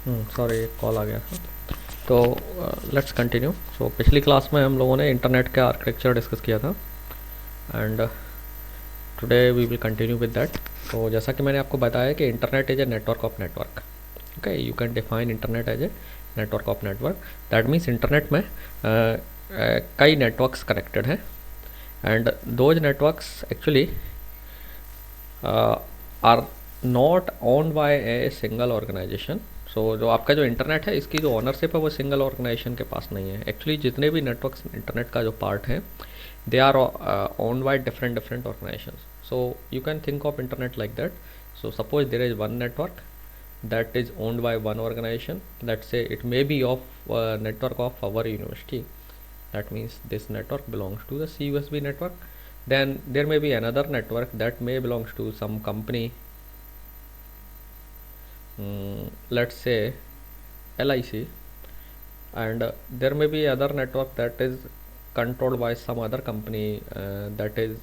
Sorry, एक call आ गया था। तो लेट्स कंटिन्यू। सो पिछली क्लास में हम लोगों ने इंटरनेट का आर्किटेक्चर डिस्कस किया था, and today we will continue with that. तो जैसा कि मैंने आपको बताया कि internet is a network of network. Okay, you can define internet as a network of network. That means internet में कई नेटवर्क्स कनेक्टेड हैं, and those networks actually are not owned by a single organisation. So जो आपका जो internet है, इसकी जो ownership है वो सिंगल ऑर्गेनाइजेशन के पास नहीं है। एक्चुअली जितने भी नेटवर्क्स इंटरनेट का जो पार्ट है, they are owned by different organizations. So you can think of internet like that. So suppose there is one network that is owned by one organization. Let's say it may be of network of our university. That means this network belongs to the CUSB network. Then there may be another network that may belongs to some company, let's say LIC, and there may be other network that is controlled by some other company, that is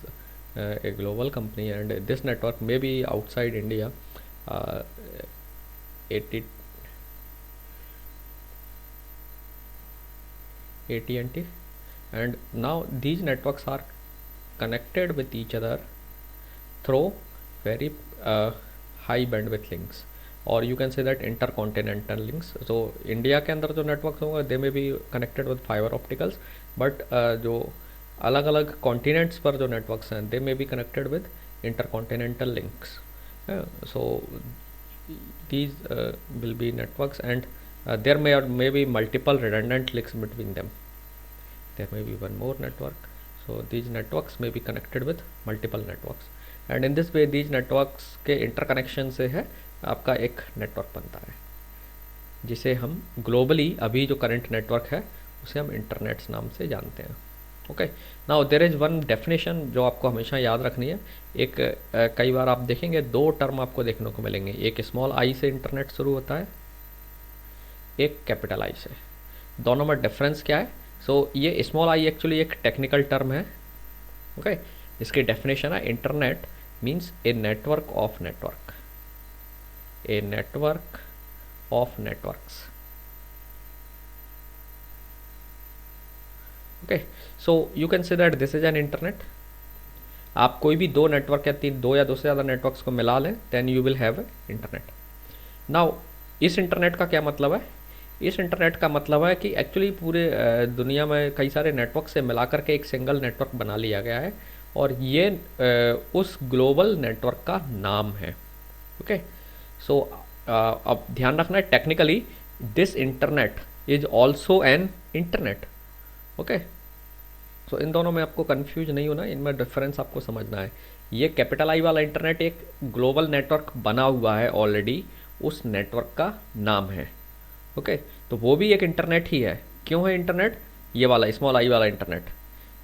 a global company, and this network may be outside India. uh, AT, AT&T, and now these networks are connected with each other through very high bandwidth links, or you can say that intercontinental links. So India के अंदर जो networks होंगे दे में be connected with fibre opticals, but जो अलग अलग continents पर जो नेटवर्क्स हैं दे में be connected with intercontinental links. So these will be networks, and there may be multiple redundant links between them. There may be one more network. So these networks may be connected with multiple networks, and in this way these networks के interconnection से है आपका एक network बनता है, जिसे हम globally अभी जो करंट नेटवर्क है उसे हम इंटरनेट्स नाम से जानते हैं. Okay, now there is one definition जो आपको हमेशा याद रखनी है. एक कई बार आप देखेंगे दो टर्म आपको देखने को मिलेंगे. एक स्मॉल आई से इंटरनेट शुरू होता है, एक कैपिटल आई से. दोनों में डिफरेंस क्या है? सो ये स्मॉल आई एक्चुअली एक टेक्निकल टर्म है. ओके, इसकी डेफिनेशन है internet means A network of network, A network of networks. Okay, so you can say that this is an internet. आप कोई भी दो नेटवर्क या दो या दो से ज़्यादा नेटवर्क्स को मिला लें, then you will have internet. Now इस इंटरनेट का क्या मतलब है? इस इंटरनेट का मतलब है कि एक्चुअली पूरे दुनिया में कई सारे नेटवर्क से मिला करके एक सिंगल नेटवर्क बना लिया गया है, और ये उस ग्लोबल नेटवर्क का नाम है. ओके, सो अब ध्यान रखना है technically this internet is also an internet. Okay, so इन दोनों में आपको कंफ्यूज नहीं होना, इनमें डिफरेंस आपको समझना है. ये कैपिटल आई वाला इंटरनेट एक ग्लोबल नेटवर्क बना हुआ है ऑलरेडी, उस नेटवर्क का नाम है. ओके, तो वो भी एक इंटरनेट ही है. क्यों है इंटरनेट ये वाला स्मॉल आई वाला इंटरनेट?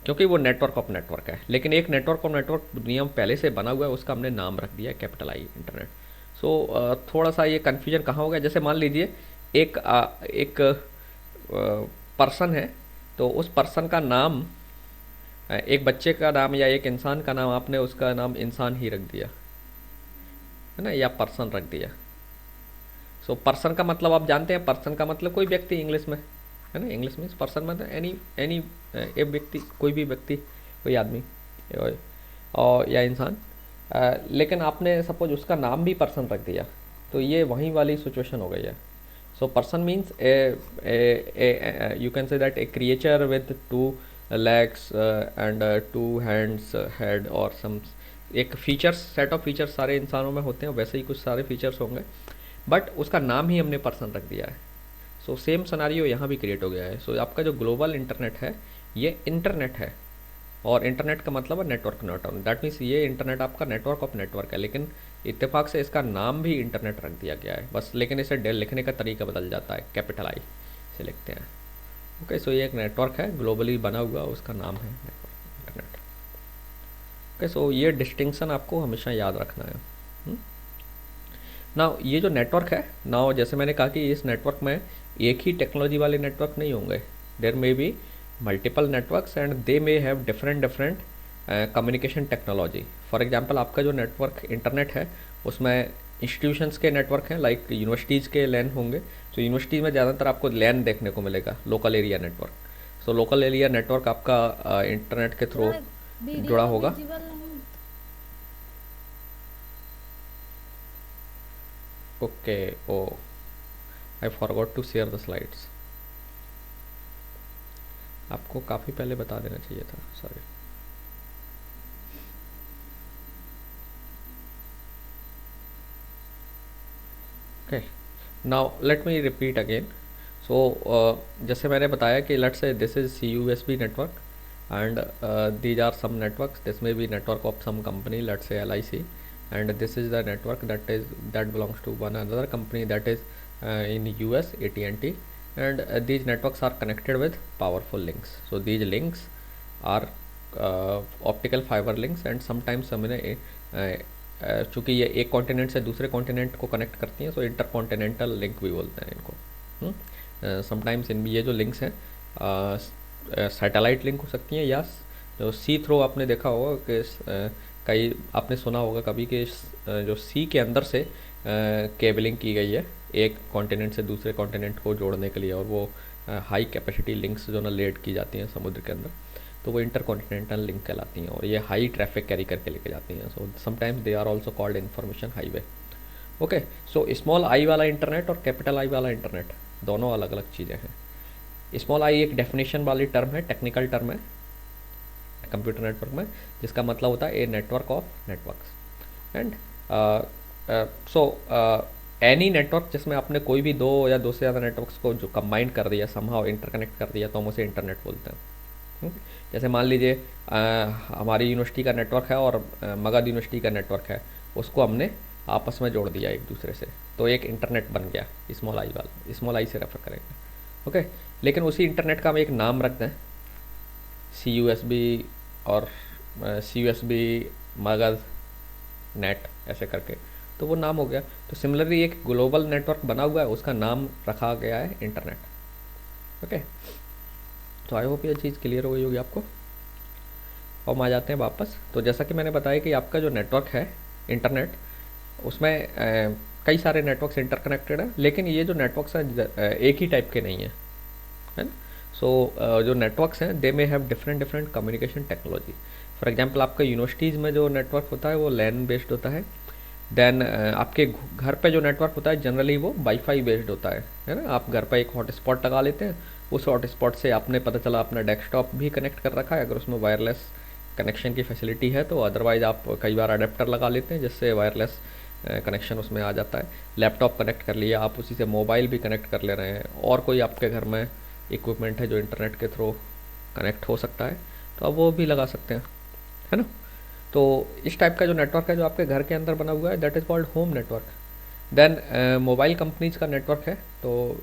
क्योंकि वो नेटवर्क ऑफ नेटवर्क है, लेकिन एक नेटवर्क ऑफ नेटवर्क दुनिया में पहले से बना हुआ है, उसका हमने नाम रख दिया है कैपिटल आई इंटरनेट. सो थोड़ा सा ये कन्फ्यूजन कहाँ हो गया? जैसे मान लीजिए एक पर्सन है, तो उस पर्सन का नाम, एक बच्चे का नाम या एक इंसान का नाम आपने उसका नाम इंसान ही रख दिया है ना, या पर्सन रख दिया. सो पर्सन का मतलब आप जानते हैं, पर्सन का मतलब कोई व्यक्ति इंग्लिश में, है ना. इंग्लिश में पर्सन मतलब एनी एक व्यक्ति, कोई भी व्यक्ति, कोई आदमी और या इंसान. लेकिन आपने सपोज उसका नाम भी पर्सन रख दिया, तो ये वहीं वाली सिचुएशन हो गई है. So person means you can say that A creature with two legs and two hands, head और some एक फीचर्स, सेट ऑफ फीचर्स सारे इंसानों में होते हैं, वैसे ही कुछ सारे फीचर्स होंगे, बट उसका नाम ही हमने पर्सन रख दिया है. सो सेम सिनेरियो यहाँ भी क्रिएट हो गया है. सो आपका जो ग्लोबल इंटरनेट है ये इंटरनेट है, और इंटरनेट का मतलब है network not on. That means ये इंटरनेट आपका नेटवर्क ऑफ नेटवर्क है, लेकिन इत्तेफाक से इसका नाम भी इंटरनेट रख दिया गया है बस, लेकिन इसे लिखने का तरीका बदल जाता है, कैपिटल आई से लिखते हैं. ओके, सो ये एक नेटवर्क है ग्लोबली बना हुआ, उसका नाम है नेटवर्क इंटरनेट. ओके, सो ये डिस्टिंक्शन आपको हमेशा याद रखना है. नाउ ये जो नेटवर्क है, नाउ जैसे मैंने कहा कि इस नेटवर्क में एक ही टेक्नोलॉजी वाले नेटवर्क नहीं होंगे. There may be multiple networks and they may have different communication technology. For example आपका जो नेटवर्क इंटरनेट है उसमें इंस्टीट्यूशंस के नेटवर्क हैं, लाइक यूनिवर्सिटीज़ के लैन होंगे। तो यूनिवर्सिटीज़ में ज़्यादातर आपको लैन देखने को मिलेगा, local area network. So local area network आपका इंटरनेट के थ्रू जुड़ा वीडियो होगा। विजिबल नहीं। Okay, oh I forgot to share the slides. आपको काफ़ी पहले बता देना चाहिए था, sorry. Okay, now let me repeat again. So जैसे मैंने बताया कि let's say this is CUSB network and these are some networks, this may be network of some company, let's say LIC, and this is the network that belongs to one another company that is in US, AT&T, and these networks are connected with powerful links. So these links are optical fiber links, and sometimes चूँकि ये एक continent से दूसरे continent को connect करती हैं, तो intercontinental link भी बोलते हैं इनको। समटाइम्स इन ये जो लिंक्स हैं सैटेलाइट लिंक हो सकती हैं, या जो सी थ्रू आपने देखा होगा कि कई आपने सुना होगा कभी कि जो सी के अंदर से केबलिंग की गई है एक कॉन्टिनेंट से दूसरे कॉन्टिनेंट को जोड़ने के लिए, और वो हाई कैपेसिटी लिंक्स जो ना लेड की जाती हैं समुद्र के अंदर, तो वो इंटरकॉन्टिनेंटल लिंक कहलाती हैं, और ये हाई ट्रैफिक कैरी करके लेके जाती हैं। So sometimes they are also called information highway. Okay, so small i वाला इंटरनेट और कैपिटल आई वाला इंटरनेट दोनों अलग अलग चीज़ें हैं। स्मॉल आई एक डेफिनेशन वाली टर्म है, टेक्निकल टर्म है कंप्यूटर नेटवर्क में, जिसका मतलब होता है a network of networks. And so any network जिसमें आपने कोई भी दो या दो से ज़्यादा नेटवर्क्स को जो कंबाइन कर दिया, समहाउ इंटरकनेक्ट कर दिया, तो हम उसे इंटरनेट बोलते हैं। जैसे मान लीजिए हमारी यूनिवर्सिटी का नेटवर्क है और मगध यूनिवर्सिटी का नेटवर्क है, उसको हमने आपस में जोड़ दिया एक दूसरे से, तो एक इंटरनेट बन गया। स्मॉल आई वाला, स्मॉल आई से रेफर करेंगे। ओके, लेकिन उसी इंटरनेट का हम एक नाम रख दें, CUSB और CUSB मगध नेट ऐसे करके, तो वो नाम हो गया। तो सिमिलरली एक ग्लोबल नेटवर्क बना हुआ है, उसका नाम रखा गया है इंटरनेट। ओके, तो आई होप ये चीज़ क्लियर हो गई होगी आपको। और हम आ जाते हैं वापस। तो जैसा कि मैंने बताया कि आपका जो नेटवर्क है इंटरनेट, उसमें कई सारे नेटवर्क्स इंटरकनेक्टेड हैं, लेकिन ये जो नेटवर्क्स हैं एक ही टाइप के नहीं हैं, है ना। सो जो नेटवर्क्स हैं they may have different different communication technology. For example आपका यूनिवर्सिटीज़ में जो नेटवर्क होता है वो लैन बेस्ड होता है। देन आपके घर पे जो नेटवर्क होता है जनरली वो वाईफाई बेस्ड होता है ना। आप घर पे एक हॉटस्पॉट लगा लेते हैं, उस हॉटस्पॉट से आपने पता चला अपना डेस्कटॉप भी कनेक्ट कर रखा है अगर उसमें वायरलेस कनेक्शन की फैसिलिटी है, तो अदरवाइज़ आप कई बार अडेप्टर लगा लेते हैं जिससे वायरलेस कनेक्शन उसमें आ जाता है। लैपटॉप कनेक्ट कर लिया, आप उसी से मोबाइल भी कनेक्ट कर ले रहे हैं, और कोई आपके घर में इक्विपमेंट है जो इंटरनेट के थ्रू कनेक्ट हो सकता है, तो आप वो भी लगा सकते हैं, है ना। तो इस टाइप का जो नेटवर्क है जो आपके घर के अंदर बना हुआ है, that is called home network. Then mobile companies का नेटवर्क है, तो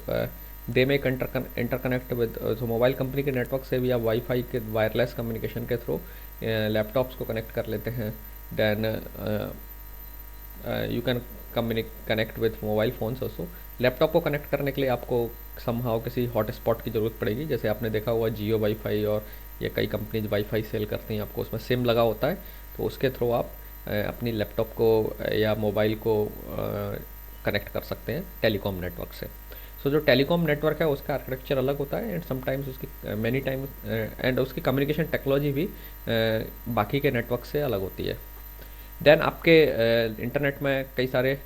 दे मेक इंटरकनेक्ट विद, तो मोबाइल कंपनी के नेटवर्क से भी आप वाईफाई के वायरलेस कम्युनिकेशन के थ्रू लैपटॉप्स को कनेक्ट कर लेते हैं। Then you can connect with mobile phones also. Laptop को कनेक्ट करने के लिए आपको समहाउ किसी हॉटस्पॉट की ज़रूरत पड़ेगी, जैसे आपने देखा हुआ जियो वाईफाई और ये कई कंपनीज वाईफाई सेल करती हैं, आपको उसमें सिम लगा होता है, तो उसके थ्रू आप अपनी लैपटॉप को या मोबाइल को कनेक्ट कर सकते हैं टेलीकॉम नेटवर्क से। सो जो टेलीकॉम नेटवर्क है उसका आर्किटेक्चर अलग होता है, एंड समटाइम्स उसकी मैनी टाइम्स एंड उसकी कम्युनिकेशन टेक्नोलॉजी भी बाकी के नेटवर्क से अलग होती है। देन आपके इंटरनेट में कई सारे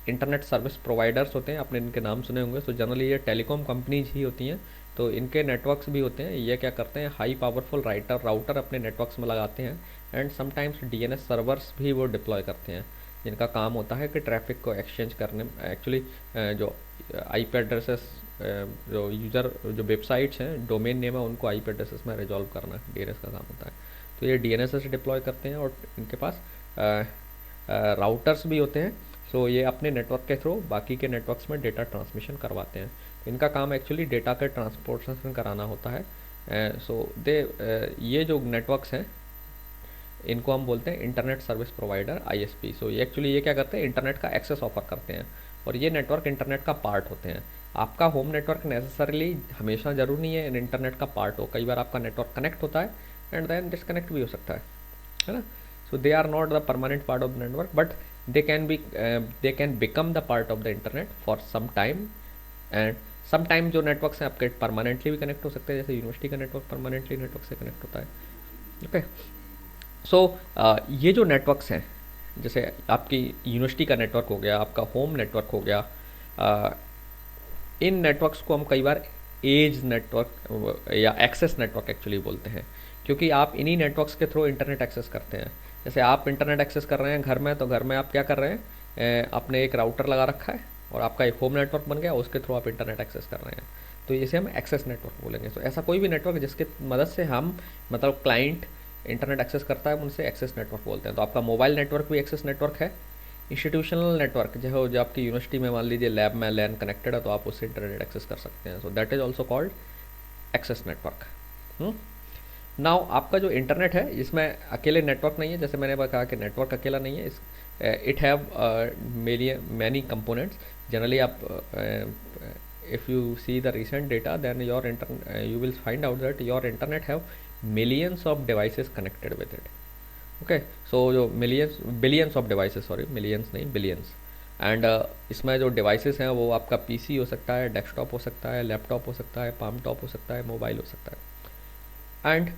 इंटरनेट सर्विस प्रोवाइडर्स होते हैं, आपने इनके नाम सुने होंगे। सो जनरली ये टेलीकॉम कंपनीज ही होती हैं, तो इनके नेटवर्क्स भी होते हैं। ये क्या करते हैं, हाई पावरफुल राउटर अपने नेटवर्क्स में लगाते हैं, एंड समटाइम्स DNS सर्वर्स भी वो डिप्लॉय करते हैं, जिनका काम होता है कि ट्रैफिक को एक्सचेंज करने, एक्चुअली जो IP एड्रेसेस, जो यूज़र जो वेबसाइट्स हैं डोमेन नेम है उनको IP एड्रेसेस में रिजॉल्व करना DNS का काम होता है। तो ये DNS डिप्लॉय करते हैं, और इनके पास राउटर्स भी होते हैं। सो ये अपने नेटवर्क के थ्रू बाकी के नेटवर्क्स में डेटा ट्रांसमिशन करवाते हैं। इनका काम एक्चुअली डेटा के ट्रांसपोर्टेशन कराना होता है। ये जो नेटवर्क्स हैं इनको हम बोलते हैं इंटरनेट सर्विस प्रोवाइडर, ISP। सो ये एक्चुअली ये क्या करते हैं, इंटरनेट का एक्सेस ऑफर करते हैं, और ये नेटवर्क इंटरनेट का पार्ट होते हैं। आपका होम नेटवर्क नेसेसरली हमेशा ज़रूर नहीं है इंटरनेट का पार्ट हो, कई बार आपका नेटवर्क कनेक्ट होता है एंड देन डिस्कनेक्ट भी हो सकता है ना। So they are not the permanent part of the network, but they can become the part of the internet for some time, and some time जो नेटवर्क्स हैं आपके परमानेंटली भी कनेक्ट हो सकते हैं, जैसे यूनिवर्सिटी का नेटवर्क परमानेंटली नेटवर्क से कनेक्ट होता है। ओके, सो ये जो नेटवर्क्स हैं, जैसे आपकी यूनिवर्सिटी का नेटवर्क हो गया, आपका होम नेटवर्क हो गया, इन नेटवर्क्स को हम कई बार एज नेटवर्क या एक्सेस नेटवर्क एक्चुअली बोलते हैं, क्योंकि आप इन्हीं नेटवर्क्स के थ्रू इंटरनेट एक्सेस करते हैं। जैसे आप इंटरनेट एक्सेस कर रहे हैं घर में, तो घर में आप क्या कर रहे हैं, आपने एक राउटर लगा रखा है और आपका एक होम नेटवर्क बन गया, उसके थ्रू आप इंटरनेट एक्सेस कर रहे हैं, तो इसे हम एक्सेस नेटवर्क बोलेंगे। तो ऐसा कोई भी नेटवर्क जिसके मदद से हम, मतलब क्लाइंट इंटरनेट एक्सेस करता है, उनसे एक्सेस नेटवर्क बोलते हैं। तो आपका मोबाइल नेटवर्क भी एक्सेस नेटवर्क है। इंस्टीट्यूशनल नेटवर्क जो आपकी यूनिवर्सिटी में मान लीजिए लैब में लैन कनेक्टेड है, तो आप उससे इंटरनेट एक्सेस कर सकते हैं, so that is also called access network. Now आपका जो इंटरनेट है इसमें अकेले नेटवर्क नहीं है, जैसे मैंने कहा कि नेटवर्क अकेला नहीं है, it have many components. Generally आप if you see the recent data, then you will find out that your internet have millions of devices connected with it. Okay, so जो billions of devices, sorry millions नहीं billions, and इसमें जो devices हैं वो आपका PC हो सकता है, डेस्कटॉप हो सकता है, लैपटॉप हो सकता है, पाम टॉप हो सकता है, मोबाइल हो सकता है, एंड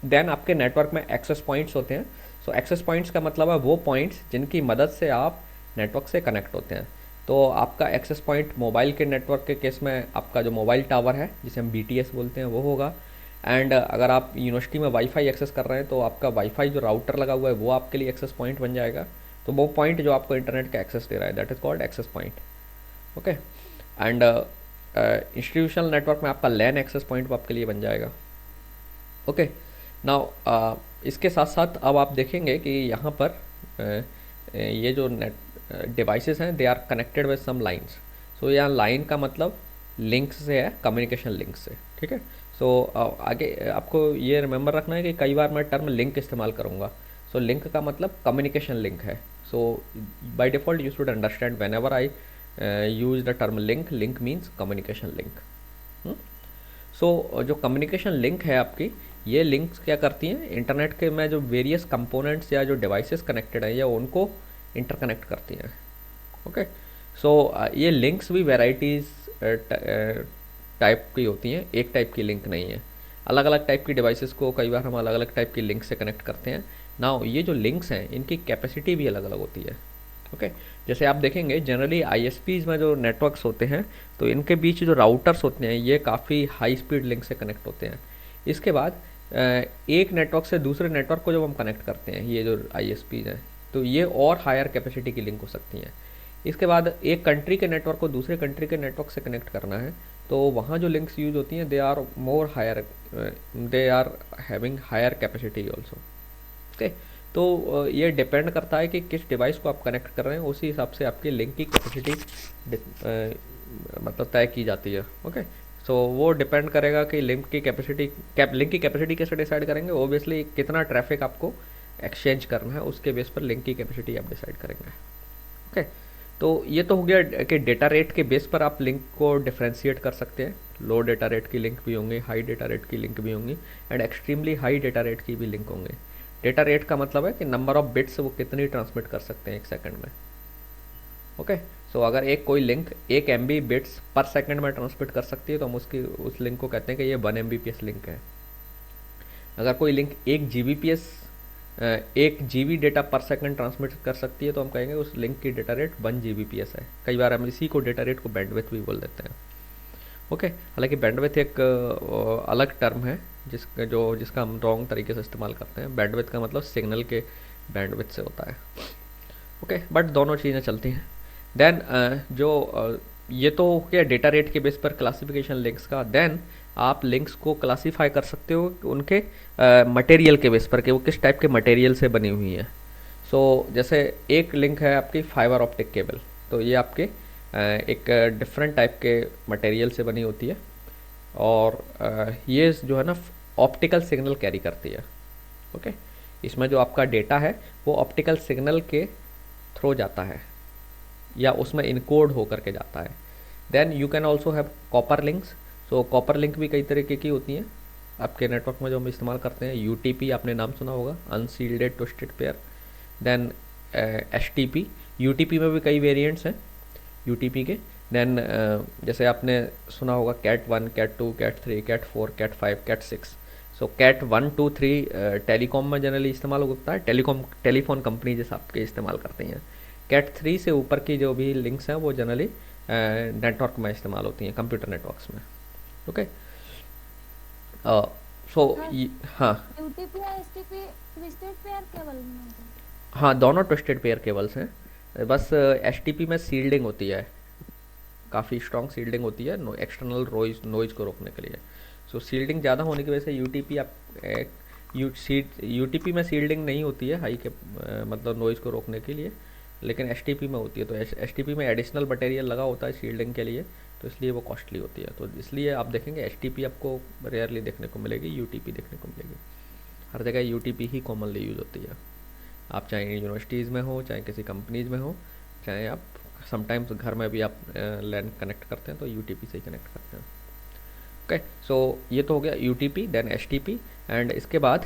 देन आपके नेटवर्क में एक्सेस पॉइंट्स होते हैं। सो एक्सेस पॉइंट्स का मतलब है वो पॉइंट्स जिनकी मदद से आप नेटवर्क से कनेक्ट होते हैं। तो आपका एक्सेस पॉइंट मोबाइल के नेटवर्क के केस में आपका जो मोबाइल टावर है, जिसे हम BTS बोलते हैं, वो होगा। एंड अगर आप यूनिवर्सिटी में वाईफाई एक्सेस कर रहे हैं, तो आपका वाईफाई जो राउटर लगा हुआ है वो आपके लिए एक्सेस पॉइंट बन जाएगा। तो वो पॉइंट जो आपको इंटरनेट का एक्सेस दे रहा है, that is called access point. Okay, and institutional network में आपका लैन एक्सेस पॉइंट आपके लिए बन जाएगा। ओके, नाउ इसके साथ साथ अब आप देखेंगे कि यहाँ पर ये जो डिवाइसेस हैं, they are connected with some lines. So यहाँ लाइन का मतलब लिंक से है, कम्युनिकेशन लिंक से, ठीक है। सो आगे आपको ये रिमेंबर रखना है कि कई बार मैं टर्म लिंक इस्तेमाल करूँगा। सो लिंक का मतलब कम्युनिकेशन लिंक है। So by default you should understand whenever I use the term link, link means communication link. So जो कम्युनिकेशन लिंक है आपकी, ये लिंक्स क्या करती हैं, इंटरनेट के में जो वेरियस कंपोनेंट्स या जो डिवाइसेस कनेक्टेड हैं या उनको इंटरकनेक्ट करती हैं। ओके, सो ये लिंक्स भी वेराइटीज़ टाइप की होती हैं, एक टाइप की लिंक नहीं है। अलग अलग टाइप की डिवाइसेस को कई बार हम अलग अलग टाइप की लिंक से कनेक्ट करते हैं। नाउ ये जो लिंक्स हैं इनकी कैपेसिटी भी अलग अलग होती है। ओके, जैसे आप देखेंगे जनरली ISPs में जो नेटवर्क्स होते हैं, तो इनके बीच जो राउटर्स होते हैं ये काफ़ी हाई स्पीड लिंक से कनेक्ट होते हैं। इसके बाद एक नेटवर्क से दूसरे नेटवर्क को जब हम कनेक्ट करते हैं, ये जो ISPs हैं, तो ये और हायर कैपेसिटी की लिंक हो सकती हैं। इसके बाद एक कंट्री के नेटवर्क को दूसरे कंट्री के नेटवर्क से कनेक्ट करना है, तो वहाँ जो लिंक्स यूज होती हैं, they are more higher, they are having higher capacity also. Okay, तो ये डिपेंड करता है कि किस डिवाइस को आप कनेक्ट कर रहे हैं, उसी हिसाब से आपकी लिंक की कैपेसिटी मतलब तय की जाती है। ओके, सो वो डिपेंड करेगा कि लिंक की कैपेसिटी कैसे डिसाइड करेंगे, ओबियसली कितना ट्रैफिक आपको एक्सचेंज करना है, उसके बेस पर लिंक की कैपेसिटी आप डिसाइड करेंगे। ओके, तो ये तो हो गया कि डेटा रेट के बेस पर आप लिंक को डिफ्रेंशिएट कर सकते हैं। लो डेटा रेट की लिंक भी होंगी, हाई डेटा रेट की लिंक भी होंगी, and extremely high data rate की भी लिंक होंगे। डेटा रेट का मतलब है कि नंबर ऑफ बिट्स वो कितनी ट्रांसमिट कर सकते हैं एक सेकंड में। ओके, सो अगर कोई लिंक 1 MB बिट्स पर सेकंड में ट्रांसमिट कर सकती है, तो हम उस लिंक को कहते हैं कि ये 1 Mbps लिंक है। अगर कोई लिंक 1 GB डेटा पर सेकंड ट्रांसमिट कर सकती है, तो हम कहेंगे उस लिंक की डेटा रेट 1 Gbps है। कई बार हम इसी को डेटा रेट को बैंडविड्थ भी बोल देते हैं। ओके, हालांकि बैंडविड्थ एक अलग टर्म है जिसका हम रॉन्ग तरीके से इस्तेमाल करते हैं। बैंडविड्थ का मतलब सिग्नल के बैंडविड्थ से होता है। ओके, बट दोनों चीज़ें चलती हैं। देन ये तो हो गया डेटा रेट के बेस पर क्लासिफिकेशन लिंक्स का। देन आप लिंक्स को क्लासीफाई कर सकते हो उनके मटेरियल के बेस पर कि वो किस टाइप के मटेरियल से बनी हुई है। सो जैसे एक लिंक है आपकी फाइबर ऑप्टिक केबल, तो ये आपके एक डिफरेंट टाइप के मटेरियल से बनी होती है, और ये जो है ना ऑप्टिकल सिग्नल कैरी करती है। ओके, इसमें जो आपका डेटा है वो ऑप्टिकल सिग्नल के थ्रू जाता है या उसमें इनकोड होकर के जाता है। Then you can also have copper links. So copper link भी कई तरीके की होती हैं आपके नेटवर्क में जो हम इस्तेमाल करते हैं। UTP आपने नाम सुना होगा, unshielded twisted pair. Then HTP, UTP में भी कई वेरिएंट्स हैं UTP के। देन जैसे आपने सुना होगा CAT1, CAT2, CAT3, CAT4, CAT5, CAT6। सो CAT1, 2, 3 टेलीकॉम में जनरली इस्तेमाल होता है, टेलीफोन कंपनी जैसे आपके इस्तेमाल करती हैं। CAT3 से ऊपर की जो भी लिंक्स हैं वो जनरली नेटवर्क में इस्तेमाल होती हैं, कंप्यूटर नेटवर्क्स में। ओके, सो हाँ यूटीपी या एसटीपी ट्विस्टेड पेयर केबल में होता है? हाँ, दोनों ट्विस्टेड पेयर केबल्स हैं, बस HTP में सील्डिंग होती है, काफ़ी स्ट्रॉन्ग सील्डिंग होती है एक्सटर्नल नॉइज को रोकने के लिए। सो सील्डिंग ज़्यादा होने की वजह से UTP आप UTP में सील्डिंग नहीं होती है हाई के मतलब नॉइज़ को रोकने के लिए, लेकिन HTP में होती है। तो HTP में एडिशनल मटेरियल लगा होता है सील्डिंग के लिए, तो इसलिए वो कॉस्टली होती है। तो इसलिए आप देखेंगे HTP आपको रेयरली देखने को मिलेगी, UTP देखने को मिलेगी। हर जगह UTP ही कॉमनली यूज़ होती है, आप चाहे यूनिवर्सिटीज़ में हो, चाहे किसी कंपनीज़ में हो, चाहे आप समटाइम्स घर में भी आप लैन कनेक्ट करते हैं तो UTP से ही कनेक्ट करते हैं। ओके, सो ये तो हो गया UTP, देन HTP। एंड इसके बाद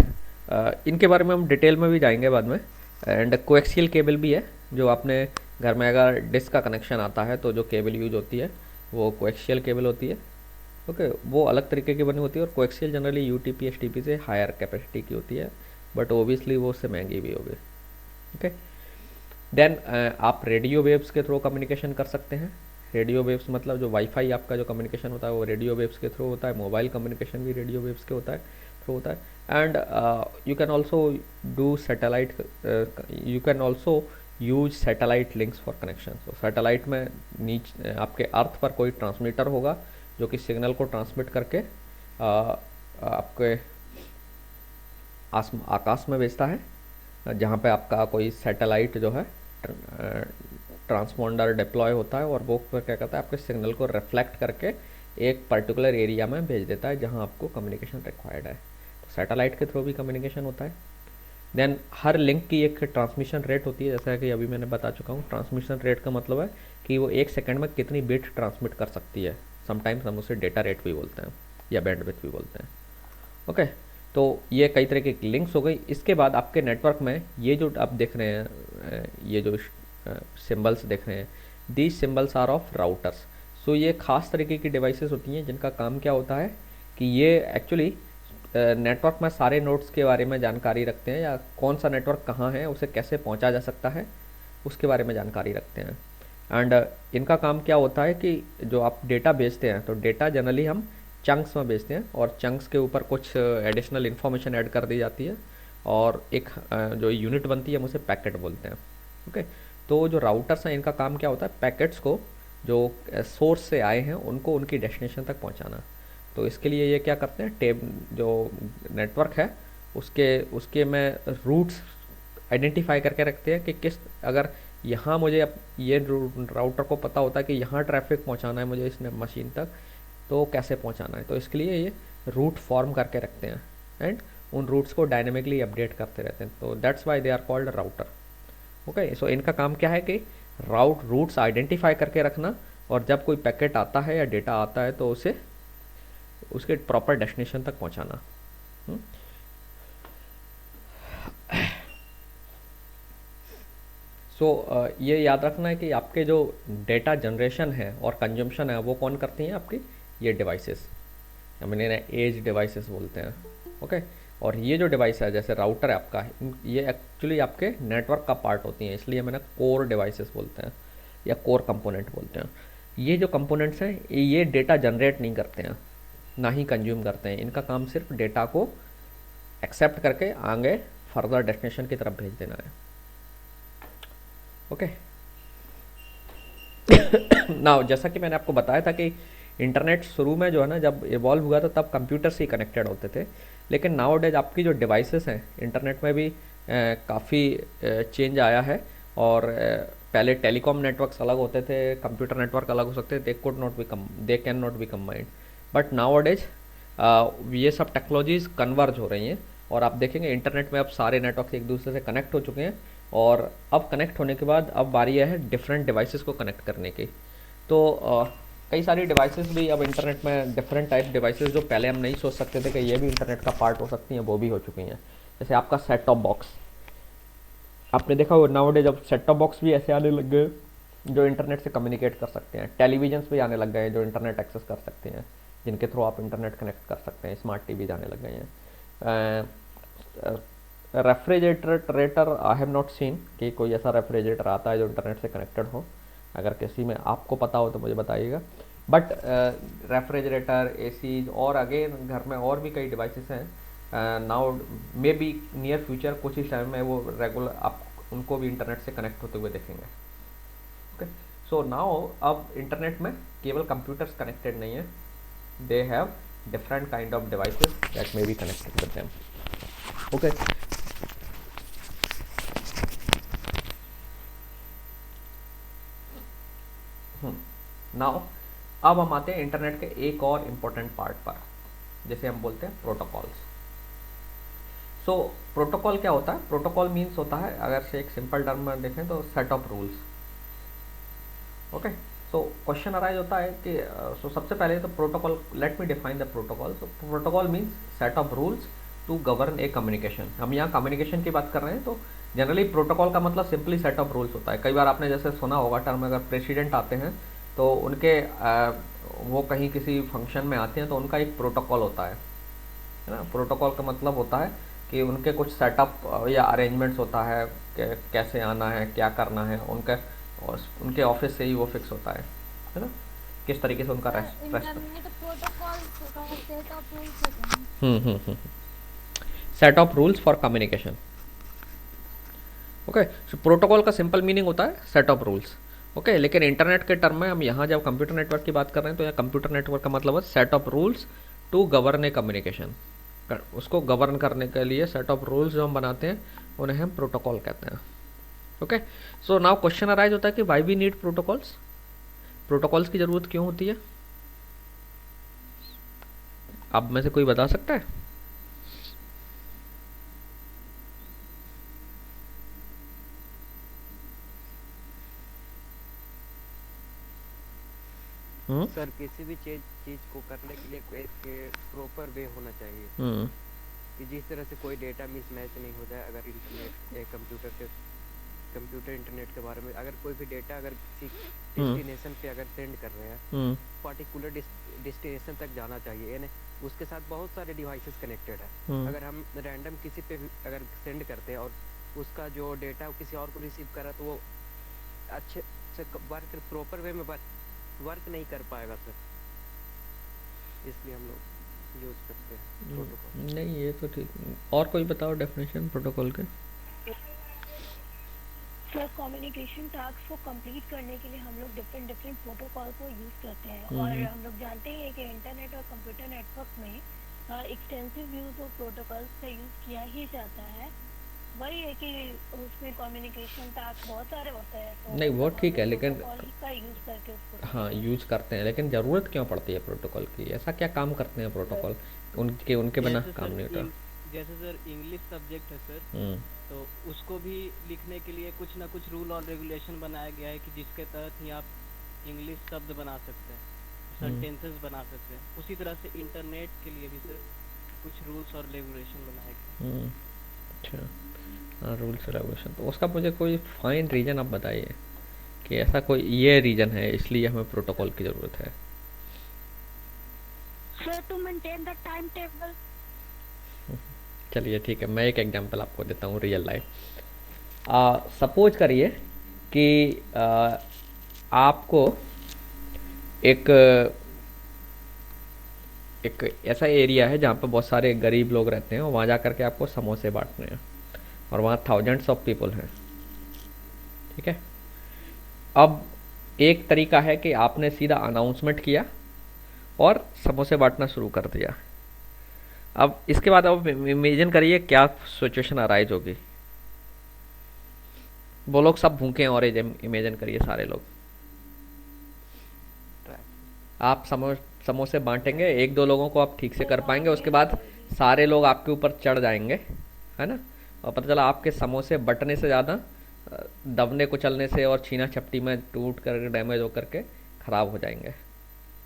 इनके बारे में हम डिटेल में भी जाएंगे बाद में। एंड कोएक्सियल केबल भी है, जो आपने घर में अगर डिस्क का कनेक्शन आता है तो जो केबल यूज होती है वो कोएक्सियल केबल होती है। ओके, वो अलग तरीके की बनी होती है, और कोएक्सियल जनरली UTP HTP से हायर कैपेसिटी की होती है, बट ओबियसली वो उससे महंगी भी होगी। ओके, देन आप रेडियो वेव्स के थ्रू कम्युनिकेशन कर सकते हैं। रेडियो वेव्स मतलब जो वाईफाई आपका जो कम्युनिकेशन होता है वो रेडियो वेव्स के थ्रू होता है, मोबाइल कम्युनिकेशन भी रेडियो वेव्स के थ्रू होता है। And you can also do satellite, you can also use satellite links for connection. तो सैटेलाइट में नीचे आपके अर्थ पर कोई ट्रांसमीटर होगा जो कि सिग्नल को ट्रांसमिट करके आपके आकाश में भेजता है, जहाँ पे आपका कोई सैटेलाइट जो है ट्रांसपोंडर डिप्लॉय होता है, और वो क्या करता है आपके सिग्नल को रिफ्लेक्ट करके एक पर्टिकुलर एरिया में भेज देता है जहाँ आपको कम्युनिकेशन रिक्वायर्ड है। तो सैटेलाइट के थ्रू भी कम्युनिकेशन होता है। देन हर लिंक की एक ट्रांसमिशन रेट होती है, जैसा कि अभी मैंने बता चुका हूँ। ट्रांसमिशन रेट का मतलब है कि वो 1 सेकंड में कितनी बिट ट्रांसमिट कर सकती है। समटाइम्स हम उसे डेटा रेट भी बोलते हैं या बैंडविड्थ भी बोलते हैं। ओके, तो ये कई तरह की लिंक्स हो गई। इसके बाद आपके नेटवर्क में ये जो आप देख रहे हैं, ये जो सिंबल्स देख रहे हैं, these symbols are of routers. So ये खास तरीके की डिवाइसेस होती हैं जिनका काम क्या होता है कि ये एक्चुअली नेटवर्क में सारे नोड्स के बारे में जानकारी रखते हैं, या कौन सा नेटवर्क कहाँ है, उसे कैसे पहुँचा जा सकता है, उसके बारे में जानकारी रखते हैं। एंड इनका काम क्या होता है कि जो आप डेटा भेजते हैं, तो डेटा जनरली हम चंक्स में भेजते हैं, और चंक्स के ऊपर कुछ एडिशनल इन्फॉर्मेशन ऐड कर दी जाती है, और एक जो यूनिट बनती है हम उसे पैकेट बोलते हैं। ओके, तो जो राउटर्स हैं इनका काम क्या होता है, पैकेट्स को जो सोर्स से आए हैं उनको उनकी डेस्टिनेशन तक पहुंचाना। तो इसके लिए ये क्या करते हैं, जो नेटवर्क है उसके में रूट्स आइडेंटिफाई करके रखते हैं कि किस, अगर यहाँ मुझे ये राउटर को पता होता है कि यहाँ ट्रैफिक पहुँचाना है मुझे इस मशीन तक, तो कैसे पहुँचाना है, तो इसके लिए ये रूट फॉर्म करके रखते हैं, एंड उन रूट्स को डायनेमिकली अपडेट करते रहते हैं। तो that's why they are called router. Okay, so इनका काम क्या है कि रूट्स आइडेंटिफाई करके रखना, और जब कोई पैकेट आता है या डेटा आता है तो उसे उसके प्रॉपर डेस्टिनेशन तक पहुंचाना। सो ये याद रखना है कि आपके जो डेटा जनरेशन है और कंजम्पशन है वो कौन करती हैं, आपकी ये डिवाइसेस, मैंने एज डिवाइसेस बोलते हैं। ओके, और ये जो डिवाइस है जैसे राउटर है आपका, ये एक्चुअली आपके नेटवर्क का पार्ट होती हैं, इसलिए मैंने कोर डिवाइसेस बोलते हैं या कोर कंपोनेंट बोलते हैं। ये जो कंपोनेंट्स हैं ये डेटा जनरेट नहीं करते हैं, ना ही कंज्यूम करते हैं। इनका काम सिर्फ डेटा को एक्सेप्ट करके आगे फर्दर डेस्टिनेशन की तरफ भेज देना है। ओके, नाउ जैसा कि मैंने आपको बताया था कि इंटरनेट शुरू में जो है ना, जब इवॉल्व हुआ था तब कंप्यूटर से ही कनेक्टेड होते थे, लेकिन नाउ डेज आपकी जो डिवाइसेस हैं इंटरनेट में भी काफ़ी चेंज आया है। और पहले टेलीकॉम नेटवर्क्स अलग होते थे, कंप्यूटर नेटवर्क अलग हो सकते थे, they can not be combined, but now days ये सब टेक्नोलॉजीज कन्वर्ज हो रही हैं, और आप देखेंगे इंटरनेट में अब सारे नेटवर्क एक दूसरे से कनेक्ट हो चुके हैं, और अब कनेक्ट होने के बाद अब बारी है डिफरेंट डिवाइसेस को कनेक्ट करने की। तो कई सारी डिवाइसेस भी अब इंटरनेट में, डिफरेंट टाइप डिवाइसेस जो पहले हम नहीं सोच सकते थे कि ये भी इंटरनेट का पार्ट हो सकती हैं, वो भी हो चुकी हैं। जैसे आपका सेट टॉप बॉक्स, आपने देखा हो नाउडेज अब सेट टॉप बॉक्स भी ऐसे आने लग गए जो इंटरनेट से कम्युनिकेट कर सकते हैं, टेलीविजन्स भी आने लग गए हैं जो इंटरनेट एक्सेस कर सकते हैं, जिनके थ्रू आप इंटरनेट कनेक्ट कर सकते हैं, स्मार्ट टीवी आने लग गए हैं। Refrigerator I have not seen कि कोई ऐसा रेफ्रिजरेटर आता है जो इंटरनेट से कनेक्टेड हो, अगर किसी में आपको पता हो तो मुझे बताइएगा। बट रेफ्रिजरेटर, एसी और अगेन घर में और भी कई डिवाइसेस हैं now, may be near future कुछ ही टाइम में वो रेगुलर आप उनको भी इंटरनेट से कनेक्ट होते हुए देखेंगे। ओके, सो नाउ अब इंटरनेट में केवल कंप्यूटर्स कनेक्टेड नहीं है, they have different kind of devices that may be connected with them. Okay, now अब हम आते हैं इंटरनेट के एक और इम्पोर्टेंट पार्ट पर, जैसे हम बोलते हैं प्रोटोकॉल्स। सो प्रोटोकॉल क्या होता है? प्रोटोकॉल मीन्स होता है, अगर से एक सिंपल टर्म में देखें तो set of rules. Okay, so question arise होता है कि सबसे पहले तो protocol, let me define the protocol. So protocol means set of rules to govern a communication. हम यहाँ कम्युनिकेशन की बात कर रहे हैं तो जनरली प्रोटोकॉल का मतलब सिंपली सेट ऑफ रूल्स होता है। कई बार आपने जैसे सुना होगा टर्म, अगर प्रेसिडेंट आते हैं तो उनके वो कहीं किसी फंक्शन में आते हैं तो उनका एक प्रोटोकॉल होता है ना। प्रोटोकॉल का मतलब होता है कि उनके कुछ सेटअप या अरेंजमेंट्स होता है कि कैसे आना है, क्या करना है, उनके ऑफिस से ही वो फिक्स होता है ना, किस तरीके से उनका इंटरनेट प्रोटोकॉल का सेट ऑफ रूल्स होते हैं। Set of rules for communication. Okay, so protocol का सिंपल मीनिंग होता है सेट ऑफ रूल्स। ओके, लेकिन इंटरनेट के टर्म में हम यहाँ जब कंप्यूटर नेटवर्क की बात कर रहे हैं तो यहाँ कंप्यूटर नेटवर्क का मतलब है set of rules to govern a communication. उसको गवर्न करने के लिए सेट ऑफ रूल्स जो हम बनाते हैं उन्हें हम प्रोटोकॉल कहते हैं। Okay, so now question arise होता है कि why we need protocols. Protocols की ज़रूरत क्यों होती है? आप में से कोई बता सकता है? सर किसी भी चीज को करने के लिए एक प्रॉपर वे होना चाहिए कि जिस तरह से कोई डेटा मिसमैच नहीं हो जाए। अगर इंटरनेट कंप्यूटर इंटरनेट के बारे में अगर कोई भी डेटा अगर किसी डेस्टिनेशन पे अगर सेंड कर रहे हैं, पर्टिकुलर डेस्टिनेशन तक जाना चाहिए, यानी उसके साथ बहुत सारे डिवाइसेस कनेक्टेड है। अगर हम रैंडम किसी पे अगर सेंड करते हैं और उसका जो डेटा किसी और को रिसीव करा तो वो अच्छे से वर्क प्रॉपर वे में वर्क नहीं कर पाएगा सर, इसलिए हम लोग यूज करते हैं प्रोटोकॉल। नहीं, ये तो ठीक। और कोई बताओ डेफिनेशन प्रोटोकॉल के। सर कम्युनिकेशन टास्क को कंप्लीट करने के लिए हम लोग डिफरेंट प्रोटोकॉल को यूज़ करते हैं और हम लोग जानते हैं कि इंटरनेट और कंप्यूटर नेटवर्क में एक्सटेंसिव यूज़ ऑफ प्रोटोकॉल्स का यूज़ किया ही जाता है। वही है कि उसमें कम्युनिकेशन टास्क बहुत सारे होते हैं तो नहीं, वो ठीक है, लेकिन का यूज़ करके उसको हाँ यूज करते हैं, लेकिन ज़रूरत क्यों पड़ती है प्रोटोकॉल की? ऐसा क्या काम करते हैं प्रोटोकॉल उनके बिना काम नहीं होता? जैसे सर इंग्लिश सब्जेक्ट है सर, तो उसको भी लिखने के लिए कुछ ना कुछ रूल और रेगुलेशन बनाया गया है कि जिसके तहत ही आप इंग्लिश शब्द बना सकते हैं, सेंटेंसेस बना सकते हैं। उसी तरह से इंटरनेट के लिए भी सर कुछ रूल्स और रेगुलेशन बनाए गए। अच्छा, हाँ, रूल्स रेगुलेशन। तो उसका मुझे कोई फाइन रीज़न आप बताइए कि ऐसा कोई ये रीज़न है इसलिए हमें प्रोटोकॉल की ज़रूरत है। Sir to maintain the time table. चलिए ठीक है, मैं एक एग्जांपल आपको देता हूँ रियल लाइफ। सपोज करिए कि आपको एक ऐसा एरिया है जहाँ पे बहुत सारे गरीब लोग रहते हैं और वहाँ जा कर के आपको समोसे बांटने हैं और वहाँ थाउजेंड्स ऑफ पीपल हैं। ठीक है, अब एक तरीका है कि आपने सीधा अनाउंसमेंट किया और समोसे बांटना शुरू कर दिया। अब इसके बाद आप इमेजिन करिए क्या सिचुएशन अराइज होगी। वो लोग सब भूखे हैं और इमेजिन करिए सारे लोग। आप समोसे बांटेंगे, एक दो लोगों को आप ठीक से कर पाएंगे, उसके बाद सारे लोग आपके ऊपर चढ़ जाएंगे, है ना। और पता चला आपके समोसे बटने से ज़्यादा दबने कुचलने से और छीना छपटी में टूट कर डैमेज होकर के ख़राब हो जाएंगे,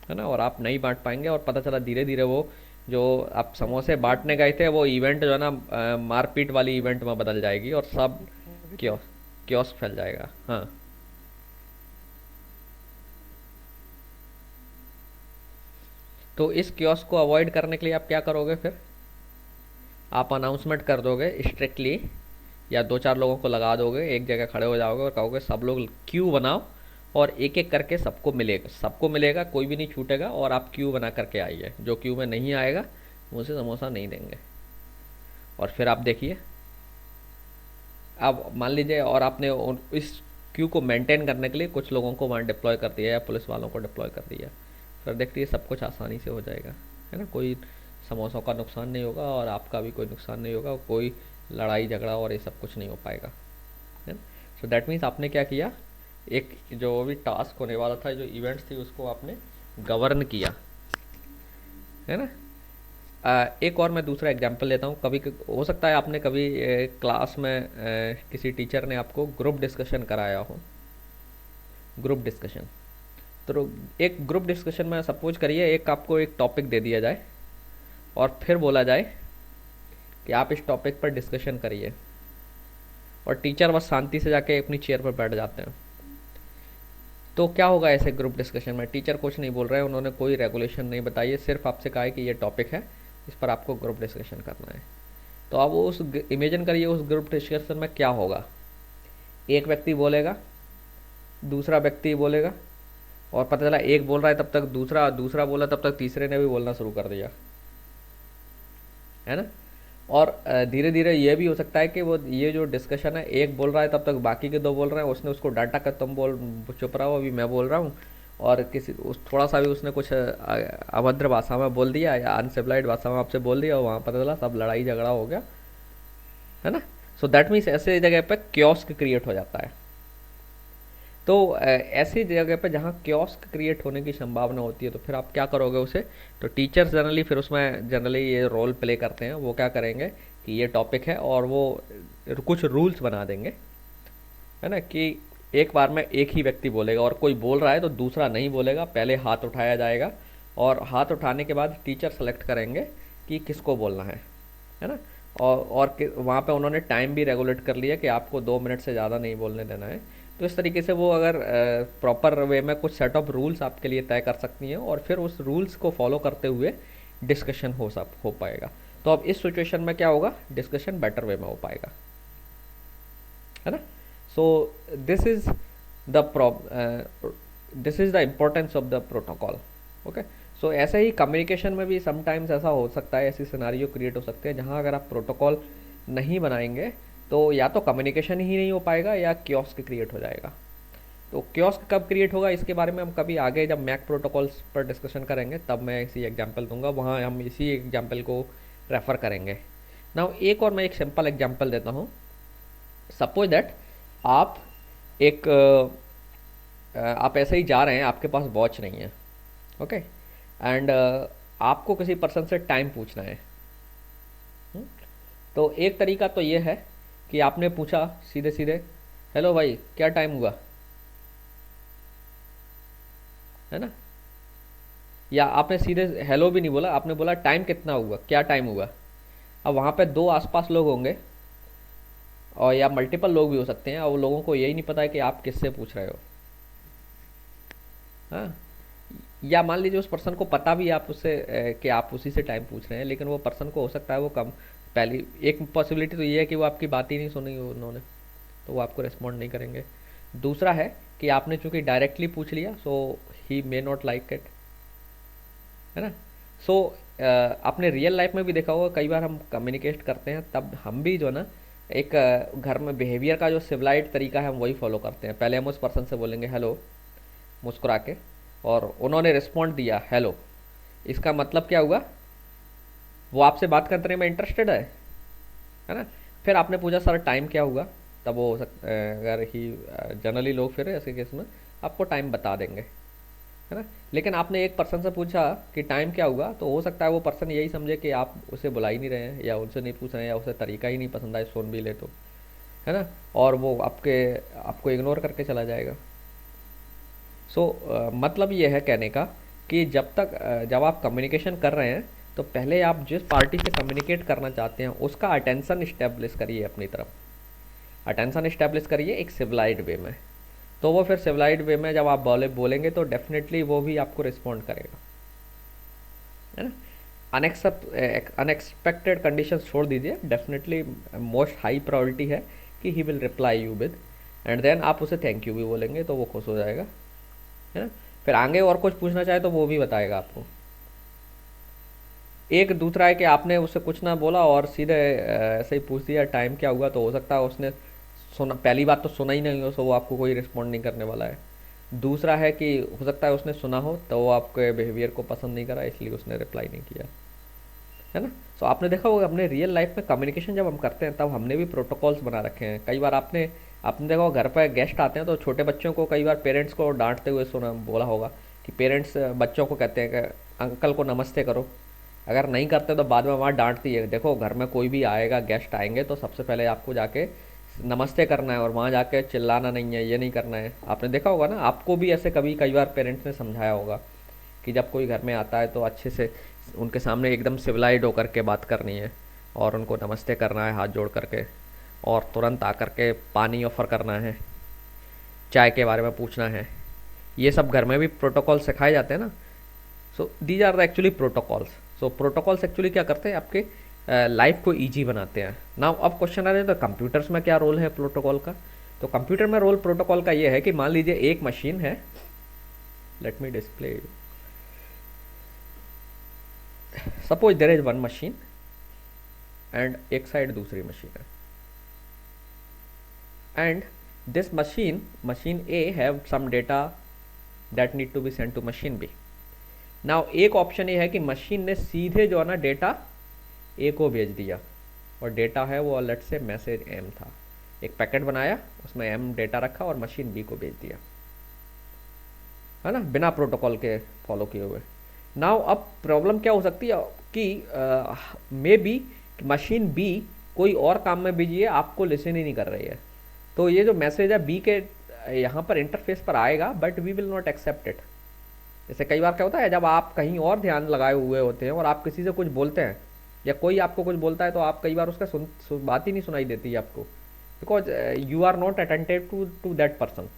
है ना। और आप नहीं बांट पाएंगे और पता चला धीरे धीरे वो जो आप समोसे बांटने गए थे वो इवेंट जो है ना मारपीट वाली इवेंट में बदल जाएगी और सब क्योस फैल जाएगा। हाँ, तो इस क्योस को अवॉइड करने के लिए आप क्या करोगे फिर? आप अनाउंसमेंट कर दोगे स्ट्रिक्टली, या 2-4 लोगों को लगा दोगे, एक जगह खड़े हो जाओगे और कहोगे सब लोग क्यू बनाओ और एक एक करके सबको मिलेगा, कोई भी नहीं छूटेगा, और आप क्यू बना करके आइए। जो क्यू में नहीं आएगा उसे समोसा नहीं देंगे। और फिर आप देखिए, अब मान लीजिए और आपने इस क्यू को मेंटेन करने के लिए कुछ लोगों को वहाँ डिप्लॉय कर दिया या पुलिस वालों को डिप्लॉय कर दिया, फिर देखिए सब कुछ आसानी से हो जाएगा, है ना। कोई समोसों का नुकसान नहीं होगा और आपका भी कोई नुकसान नहीं होगा, कोई लड़ाई झगड़ा और ये सब कुछ नहीं हो पाएगा, है ना। सो दैट मीन्स आपने क्या किया, एक जो भी टास्क होने वाला था, जो इवेंट्स थी, उसको आपने गवर्न किया, है ना। एक और मैं दूसरा एग्जांपल लेता हूँ। कभी हो सकता है आपने कभी क्लास में किसी टीचर ने आपको ग्रुप डिस्कशन कराया हो, ग्रुप डिस्कशन। तो एक ग्रुप डिस्कशन में सपोज करिए एक आपको एक टॉपिक दे दिया जाए और फिर बोला जाए कि आप इस टॉपिक पर डिस्कशन करिए, और टीचर बस शांति से जाके अपनी चेयर पर बैठ जाते हैं। तो क्या होगा ऐसे ग्रुप डिस्कशन में? टीचर कुछ नहीं बोल रहे हैं, उन्होंने कोई रेगुलेशन नहीं बताई है, सिर्फ आपसे कहा है कि ये टॉपिक है, इस पर आपको ग्रुप डिस्कशन करना है। तो अब उस इमेजिन करिए उस ग्रुप डिस्कशन में क्या होगा। एक व्यक्ति बोलेगा, दूसरा व्यक्ति बोलेगा, और पता चला एक बोल रहा है तब तक दूसरा बोला, तब तक तीसरे ने भी बोलना शुरू कर दिया, है ना। और धीरे धीरे ये भी हो सकता है कि वो ये जो डिस्कशन है, एक बोल रहा है तब तक बाकी के 2 बोल रहे हैं, उसने उसको डांटा कर तुम चुप रहो, अभी मैं बोल रहा हूँ, और थोड़ा सा भी उसने कुछ अभद्र भाषा में बोल दिया या अनसिविलाइज्ड भाषा में आपसे बोल दिया, और वहाँ पता चला सब लड़ाई झगड़ा हो गया, है ना। सो दैट मीन्स ऐसे जगह पे क्योस्क क्रिएट हो जाता है। तो ऐसी जगह पे जहाँ क्योस्क क्रिएट होने की संभावना होती है, तो फिर आप क्या करोगे उसे? तो टीचर्स जनरली फिर उसमें जनरली ये रोल प्ले करते हैं। वो क्या करेंगे कि ये टॉपिक है और वो कुछ रूल्स बना देंगे, है ना, कि एक बार में एक ही व्यक्ति बोलेगा, और कोई बोल रहा है तो दूसरा नहीं बोलेगा, पहले हाथ उठाया जाएगा, और हाथ उठाने के बाद टीचर सेलेक्ट करेंगे कि किसको बोलना है ना। और वहाँ पे उन्होंने टाइम भी रेगुलेट कर लिया कि आपको 2 मिनट से ज़्यादा नहीं बोलने देना है। तो इस तरीके से वो अगर प्रॉपर वे में कुछ सेट ऑफ रूल्स आपके लिए तय कर सकती हैं, और फिर उस रूल्स को फॉलो करते हुए डिस्कशन हो पाएगा। तो अब इस सिचुएशन में क्या होगा, डिस्कशन बेटर वे में हो पाएगा, है ना। So this is the importance of the protocol. Okay, so ऐसे ही कम्युनिकेशन में भी समटाइम्स ऐसा हो सकता है, ऐसी सिनारियो क्रिएट हो सकते हैं जहाँ अगर आप प्रोटोकॉल नहीं बनाएंगे तो या तो कम्युनिकेशन ही नहीं हो पाएगा या क्योस्क क्रिएट हो जाएगा। तो क्योस्क कब क्रिएट होगा इसके बारे में हम कभी आगे जब मैक प्रोटोकॉल्स पर डिस्कशन करेंगे तब मैं इसी एग्जांपल दूंगा, वहाँ हम इसी एग्जांपल को रेफर करेंगे। नाउ एक और मैं एक सिंपल एग्जांपल देता हूँ। सपोज दैट आप आप ऐसे ही जा रहे हैं, आपके पास वॉच नहीं है, ओके, एंड आपको किसी पर्सन से टाइम पूछना है। तो एक तरीका तो ये है कि आपने पूछा सीधे सीधे, हेलो भाई क्या टाइम हुआ, है ना। या आपने सीधे हेलो भी नहीं बोला, आपने बोला टाइम कितना हुआ, क्या टाइम हुआ। अब वहाँ पे 2 आसपास लोग होंगे, और या मल्टीपल लोग भी हो सकते हैं, और वो लोगों को यही नहीं पता है कि आप किससे पूछ रहे हो। हाँ, या मान लीजिए उस पर्सन को पता भी आप उससे कि आप उसी से टाइम पूछ रहे हैं, लेकिन वो पर्सन को हो सकता है वो कम, पहली एक पॉसिबिलिटी तो ये है कि वो आपकी बात ही नहीं सुनी उन्होंने, तो वो आपको रिस्पॉन्ड नहीं करेंगे। दूसरा है कि आपने चूंकि डायरेक्टली पूछ लिया, सो ही मे नॉट लाइक इट, है ना। सो आपने रियल लाइफ में भी देखा होगा, कई बार हम कम्युनिकेट करते हैं तब हम भी जो ना एक घर में बिहेवियर का जो सिविलाइज्ड तरीका है हम वही फॉलो करते हैं। पहले हम उस पर्सन से बोलेंगे हेलो मुस्कुरा के, और उन्होंने रिस्पॉन्ड दिया हेलो, इसका मतलब क्या हुआ, वो आपसे बात करने में इंटरेस्टेड है ना। फिर आपने पूछा सर टाइम क्या हुआ, तब वो अगर ही जनरली लोग फिर ऐसे केस में आपको टाइम बता देंगे, है ना। लेकिन आपने एक पर्सन से पूछा कि टाइम क्या हुआ, तो हो सकता है वो पर्सन यही समझे कि आप उसे बुला ही नहीं रहे हैं, या उनसे नहीं पूछ रहे हैं, या उसे तरीका ही नहीं पसंद आए सुन भी ले तो, है ना, और वो आपको इग्नोर करके चला जाएगा। सो मतलब ये है कहने का कि जब आप कम्युनिकेशन कर रहे हैं तो पहले आप जिस पार्टी से कम्युनिकेट करना चाहते हैं उसका अटेंशन इस्टेब्लिश करिए अपनी तरफ। अटेंशन इस्टेब्लिश करिए एक सिविलाइज्ड वे में, तो वो फिर सिविलाइज्ड वे में जब आप बोलेंगे तो डेफिनेटली वो भी आपको रिस्पॉन्ड करेगा, है ना। अनएक्सपेक्टेड कंडीशन छोड़ दीजिए, डेफिनेटली मोस्ट हाई प्रायोरिटी है कि he will reply you with, and then आप उसे थैंक यू भी बोलेंगे तो वो खुश हो जाएगा, है ना। फिर आगे और कुछ पूछना चाहे तो वो भी बताएगा आपको। एक दूसरा है कि आपने उससे कुछ ना बोला और सीधे ऐसे ही पूछ दिया टाइम क्या हुआ, तो हो सकता है उसने सुना, पहली बात तो सुना ही नहीं हो, तो वो आपको कोई रिस्पॉन्ड नहीं करने वाला है। दूसरा है कि हो सकता है उसने सुना हो तो वो आपके बिहेवियर को पसंद नहीं करा, इसलिए उसने रिप्लाई नहीं किया, है ना। सो आपने देखा होगा अपने रियल लाइफ में कम्युनिकेशन जब हम करते हैं तब हमने भी प्रोटोकॉल्स बना रखे हैं। कई बार आपने देखा होगा घर पर गेस्ट आते हैं तो छोटे बच्चों को कई बार पेरेंट्स को डांटते हुए बोला होगा कि पेरेंट्स बच्चों को कहते हैं कि अंकल को नमस्ते करो, अगर नहीं करते तो बाद में वहाँ डांटती है। देखो घर में कोई भी आएगा, गेस्ट आएंगे तो सबसे पहले आपको जाके नमस्ते करना है और वहाँ जाके चिल्लाना नहीं है, ये नहीं करना है। आपने देखा होगा ना, आपको भी ऐसे कई बार पेरेंट्स ने समझाया होगा कि जब कोई घर में आता है तो अच्छे से उनके सामने एकदम सिविलाइज्ड होकर के बात करनी है और उनको नमस्ते करना है हाथ जोड़ करके, और तुरंत आकर के पानी ऑफ़र करना है, चाय के बारे में पूछना है। ये सब घर में भी प्रोटोकॉल सिखाए जाते हैं ना। So these are the actually protocols. So protocols actually क्या करते हैं, आपके लाइफ को ईजी बनाते हैं। नाउ अब क्वेश्चन आ रहे हैं तो कंप्यूटर्स में क्या रोल है प्रोटोकॉल का। तो कंप्यूटर में रोल प्रोटोकॉल का ये है कि मान लीजिए एक मशीन है, let me display, suppose there is one machine and एक साइड दूसरी मशीन है, and this machine A have some data that need to be send to machine B. Now एक ऑप्शन ये है कि मशीन ने सीधे जो है ना डेटा ए को भेज दिया, और डेटा है वो लेट से मैसेज एम था, एक पैकेट बनाया उसमें एम डेटा रखा और मशीन बी को भेज दिया, है ना, बिना प्रोटोकॉल के फॉलो किए हुए। नाउ अब प्रॉब्लम क्या हो सकती है कि मे बी मशीन बी कोई और काम में बिजी है, आपको लिसन ही नहीं कर रही है, तो ये जो मैसेज है बी के यहाँ पर इंटरफेस पर आएगा but we will not accept it. जैसे कई बार क्या होता है जब आप कहीं और ध्यान लगाए हुए होते हैं और आप किसी से कुछ बोलते हैं या कोई आपको कुछ बोलता है तो आप कई बार उसका बात ही नहीं सुनाई देती है आपको, because you are not attentive to that person.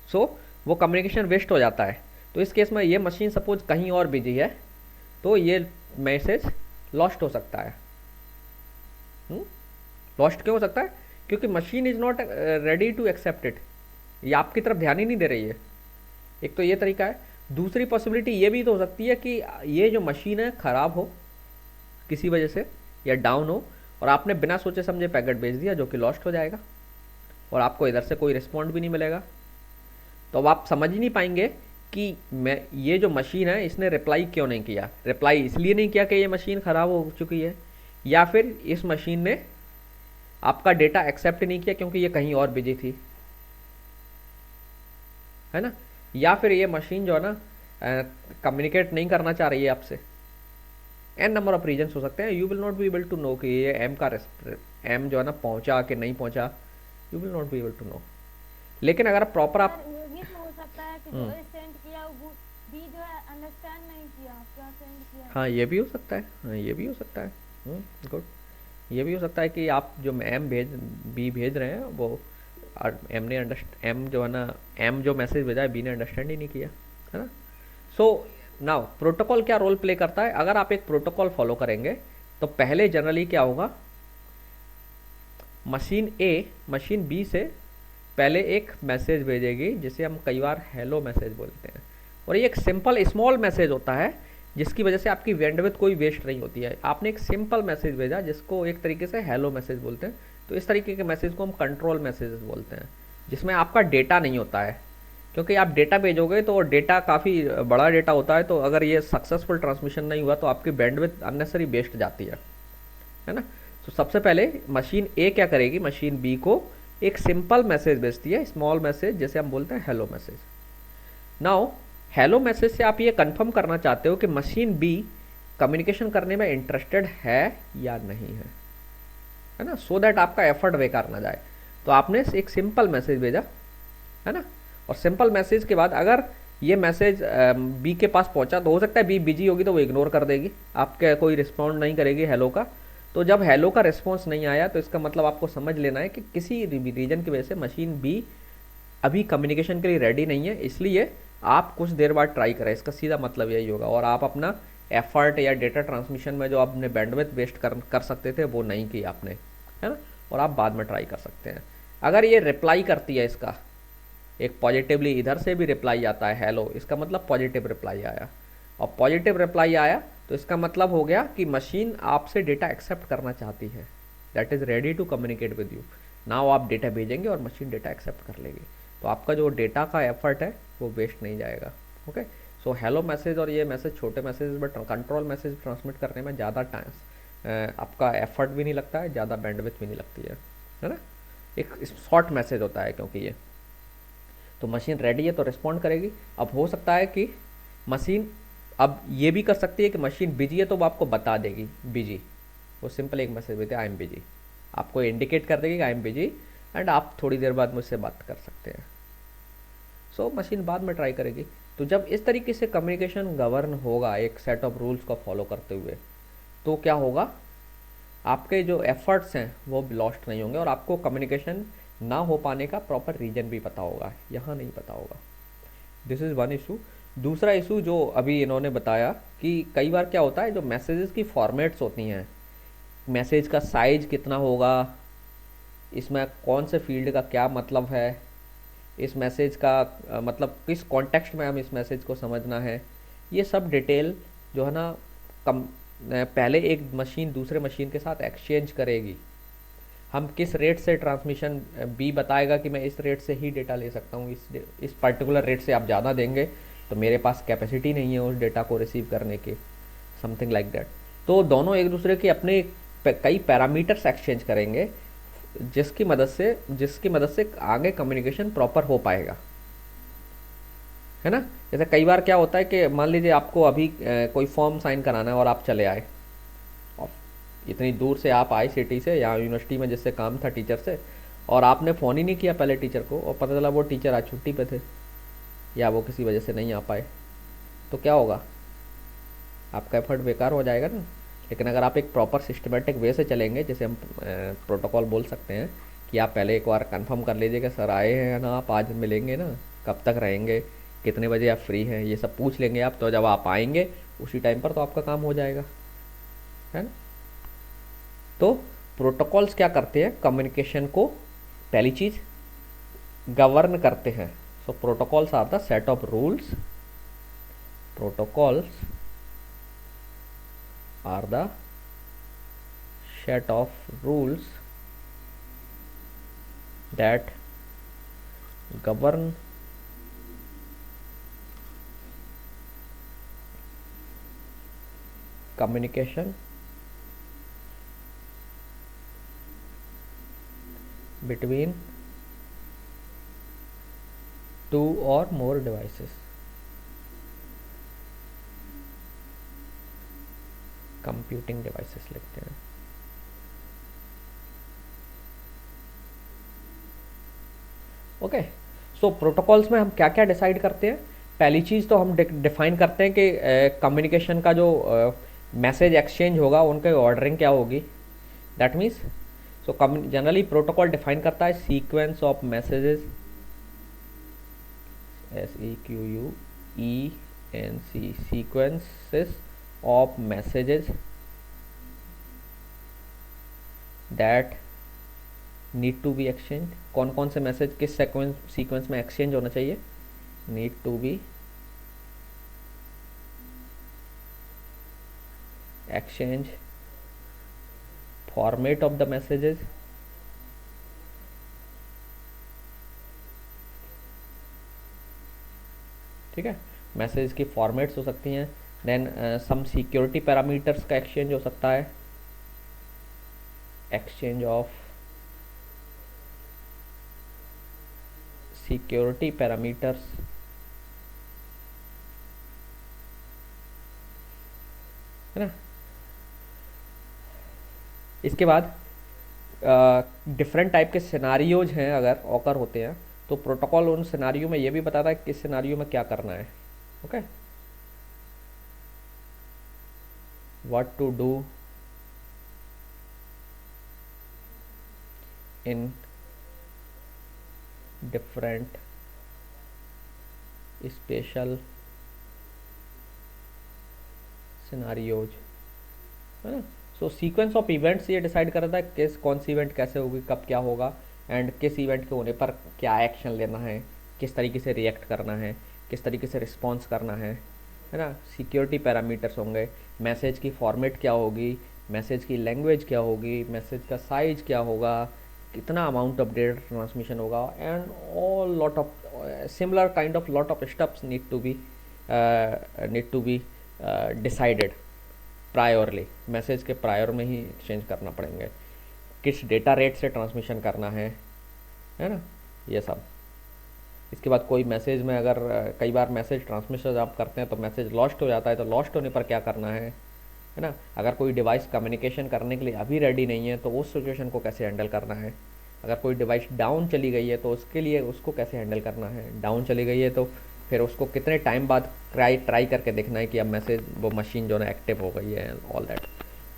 So वो कम्युनिकेशन वेस्ट हो जाता है। तो इस केस में ये मशीन सपोज कहीं और बिजी है तो ये मैसेज लॉस्ट हो सकता है। लॉस्ट क्यों हो सकता है? क्योंकि machine is not ready to accept it, ये आपकी तरफ ध्यान ही नहीं दे रही है। एक तो ये तरीका है। दूसरी पॉसिबिलिटी ये भी तो हो सकती है कि ये जो मशीन है ख़राब हो किसी वजह से या डाउन हो और आपने बिना सोचे समझे पैकेट भेज दिया जो कि लॉस्ट हो जाएगा और आपको इधर से कोई रिस्पॉन्ड भी नहीं मिलेगा। तो अब आप समझ ही नहीं पाएंगे कि मैं ये जो मशीन है इसने रिप्लाई क्यों नहीं किया। रिप्लाई इसलिए नहीं किया कि ये मशीन ख़राब हो चुकी है, या फिर इस मशीन ने आपका डेटा एक्सेप्ट नहीं किया क्योंकि ये कहीं और बिजी थी, है ना, या फिर ये मशीन जो है ना कम्युनिकेट नहीं करना चाह रही है आपसे। एन नंबर ऑफ रीजन्स हो सकते हैं। You will not be able to know कि ये एम जो है ना पहुंचा कि नहीं पहुंचा, you will not be able to know. लेकिन अगर प्रॉपर आप ये भी तो हो सकता है कि जो सेंड किया वो भी जो है अंडरस्टैंड नहीं किया क्या सेंड किया। हाँ ये भी हो सकता है, हाँ ये भी हो सकता है, गुड। ये भी हो सकता है कि आप जो बी भेज रहे हैं वो एम जो है ना एम जो मैसेज भेजा है बी ने अंडरस्टैंड ही नहीं किया, है ना। सो नाउ प्रोटोकॉल क्या रोल प्ले करता है। अगर आप एक प्रोटोकॉल फॉलो करेंगे तो पहले जनरली क्या होगा, मशीन ए मशीन बी से पहले एक मैसेज भेजेगी जिसे हम कई बार हेलो मैसेज बोलते हैं, और ये एक सिंपल स्मॉल मैसेज होता है जिसकी वजह से आपकी बैंडविड्थ कोई वेस्ट नहीं होती है। आपने एक सिंपल मैसेज भेजा जिसको एक तरीके से हेलो मैसेज बोलते हैं। तो इस तरीके के मैसेज को हम कंट्रोल मैसेजेस बोलते हैं, जिसमें आपका डेटा नहीं होता है, क्योंकि आप डेटा भेजोगे तो डेटा काफ़ी बड़ा डेटा होता है। तो अगर ये सक्सेसफुल ट्रांसमिशन नहीं हुआ तो आपकी बैंडविड्थ अननेसरी वेस्ट जाती है ना। तो सबसे पहले मशीन ए क्या करेगी, मशीन बी को एक सिंपल मैसेज भेजती है, स्मॉल मैसेज, जैसे हम बोलते हैं hello message. Now hello message से आप ये कंफर्म करना चाहते हो कि मशीन बी कम्युनिकेशन करने में इंटरेस्टेड है या नहीं है ना, सो दैट आपका एफर्ट बेकार ना जाए। तो आपने एक सिंपल मैसेज भेजा, है ना, और सिंपल मैसेज के बाद अगर ये मैसेज बी के पास पहुंचा तो हो सकता है बी बिजी होगी तो वो इग्नोर कर देगी, आपके कोई रिस्पॉन्ड नहीं करेगी हेलो का। तो तो जब हेलो का रिस्पॉन्स नहीं आया तो इसका मतलब आपको समझ लेना है कि किसी रीजन की वजह से मशीन बी अभी कम्युनिकेशन के लिए रेडी नहीं है, इसलिए आप कुछ देर बाद ट्राई करें, इसका सीधा मतलब यही होगा। और आप अपना एफर्ट या डेटा ट्रांसमिशन में जो आपने बैंडविड्थ वेस्ट कर सकते थे वो नहीं की आपने, है ना, और आप बाद में ट्राई कर सकते हैं। अगर ये रिप्लाई करती है, इसका एक पॉजिटिवली इधर से भी रिप्लाई आता है हेलो, इसका मतलब पॉजिटिव रिप्लाई आया, और पॉजिटिव रिप्लाई आया तो इसका मतलब हो गया कि मशीन आपसे डेटा एक्सेप्ट करना चाहती है, that is ready to communicate with you. Now आप डेटा भेजेंगे और मशीन डेटा एक्सेप्ट कर लेगी, तो आपका जो डेटा का एफर्ट है वो वेस्ट नहीं जाएगा। ओके, सो हेलो मैसेज और ये मैसेज छोटे message but control message transmit करने में ज़्यादा टाइम आपका एफर्ट भी नहीं लगता है, ज़्यादा बैंडविड्थ भी नहीं लगती है ना। एक शॉर्ट मैसेज होता है क्योंकि ये, तो मशीन रेडी है तो रिस्पॉन्ड करेगी। अब हो सकता है कि मशीन अब ये भी कर सकती है कि मशीन बिजी है तो वो आपको बता देगी बिजी, वो सिंपल एक मैसेज भेजते आई एम बिजी, आपको इंडिकेट कर देगी आई एम बिजी एंड आप थोड़ी देर बाद मुझसे बात कर सकते हैं। सो मशीन बाद में ट्राई करेगी। तो जब इस तरीके से कम्युनिकेशन गवर्न होगा एक सेट ऑफ रूल्स को फॉलो करते हुए, तो क्या होगा, आपके जो एफर्ट्स हैं वो लॉस्ट नहीं होंगे और आपको कम्युनिकेशन ना हो पाने का प्रॉपर रीजन भी पता होगा, यहाँ नहीं पता होगा। This is one issue. दूसरा इशू जो अभी इन्होंने बताया कि कई बार क्या होता है, जो मैसेजेस की फॉर्मेट्स होती हैं, मैसेज का साइज कितना होगा, इसमें कौन से फील्ड का क्या मतलब है, इस मैसेज का मतलब किस कॉन्टेक्स्ट में हम इस मैसेज को समझना है, ये सब डिटेल जो है ना पहले एक मशीन दूसरे मशीन के साथ एक्सचेंज करेगी। हम किस रेट से ट्रांसमिशन बी बताएगा कि मैं इस रेट से ही डेटा ले सकता हूँ, इस पर्टिकुलर रेट से आप ज़्यादा देंगे तो मेरे पास कैपेसिटी नहीं है उस डेटा को रिसीव करने की, समथिंग लाइक दैट। तो दोनों एक दूसरे के अपने कई पैरामीटर्स एक्सचेंज करेंगे जिसकी मदद से आगे कम्युनिकेशन प्रॉपर हो पाएगा, है ना। जैसे कई बार क्या होता है कि मान लीजिए आपको अभी कोई फॉर्म साइन कराना है और आप चले आए, और इतनी दूर से आप आए सिटी से या यूनिवर्सिटी में जिससे काम था टीचर से, और आपने फ़ोन ही नहीं किया पहले टीचर को, और पता चला वो टीचर आज छुट्टी पे थे या वो किसी वजह से नहीं आ पाए, तो क्या होगा, आपका एफर्ट बेकार हो जाएगा ना। लेकिन अगर आप एक प्रॉपर सिस्टमेटिक वे से चलेंगे, जैसे हम प्रोटोकॉल बोल सकते हैं कि आप पहले एक बार कंफर्म कर लीजिए कि सर आए हैं ना, आप आज मिलेंगे ना, कब तक रहेंगे, कितने बजे आप फ्री हैं, ये सब पूछ लेंगे आप, तो जब आप आएंगे उसी टाइम पर तो आपका काम हो जाएगा, है ना। तो प्रोटोकॉल्स क्या करते हैं, कम्युनिकेशन को पहली चीज़ गवर्न करते हैं। So protocols are the set of rules, protocols are the set of rules that govern communication between two or more devices, computing devices लिखते हैं। ओके, सो प्रोटोकॉल्स में हम क्या क्या डिसाइड करते हैं। पहली चीज़ तो हम डिफाइन करते हैं कि कम्युनिकेशन का जो मैसेज एक्सचेंज होगा उनके ऑर्डरिंग क्या होगी। That means so generally protocol define करता है sequence of messages, SEQUENC, sequences of messages that need to be exchanged। कौन कौन से मैसेज किस सीक्वेंस में एक्सचेंज होना चाहिए, need to be exchange, format of the messages, ठीक है, मैसेज की फॉर्मेट्स हो सकती हैं। देन सम सिक्योरिटी पैरामीटर्स का एक्सचेंज हो सकता है, एक्सचेंज ऑफ सिक्योरिटी पैरामीटर्स, है ना। इसके बाद डिफरेंट टाइप के सिनारियोज हैं, अगर ऑकर होते हैं तो प्रोटोकॉल उन सिनारियो में ये भी बताता है कि किस सिनारियो में क्या करना है। Okay, what to do in different special scenarios, है ना। सो सीक्वेंस ऑफ इवेंट्स ये डिसाइड कर रहा था किस कौन सी इवेंट कैसे होगी, कब क्या होगा, एंड किस इवेंट के होने पर क्या एक्शन लेना है, किस तरीके से रिएक्ट करना है, किस तरीके से रिस्पॉन्स करना है ना। सिक्योरिटी पैरामीटर्स होंगे, मैसेज की फॉर्मेट क्या होगी, मैसेज की लैंग्वेज क्या होगी, मैसेज का साइज क्या होगा, कितना अमाउंट ऑफ डेटा ट्रांसमिशन होगा, and all lot of similar kind of lot of steps need to be decided priorly. Message के प्रायर में ही एक्सचेंज करना पड़ेंगे, किस डेटा रेट से ट्रांसमिशन करना है ना, ये सब। इसके बाद कोई मैसेज में अगर कई बार मैसेज ट्रांसमिशन आप करते हैं तो मैसेज लॉस्ट हो जाता है, तो लॉस्ट होने पर क्या करना है ना। अगर कोई डिवाइस कम्युनिकेशन करने के लिए अभी रेडी नहीं है तो उस सिचुएशन को कैसे हैंडल करना है। अगर कोई डिवाइस डाउन चली गई है तो उसके लिए उसको कैसे हैंडल करना है। डाउन चली गई है तो फिर उसको कितने टाइम बाद ट्राई करके देखना है कि अब मैसेज वो मशीन जो है एक्टिव हो गई है, ऑल दैट।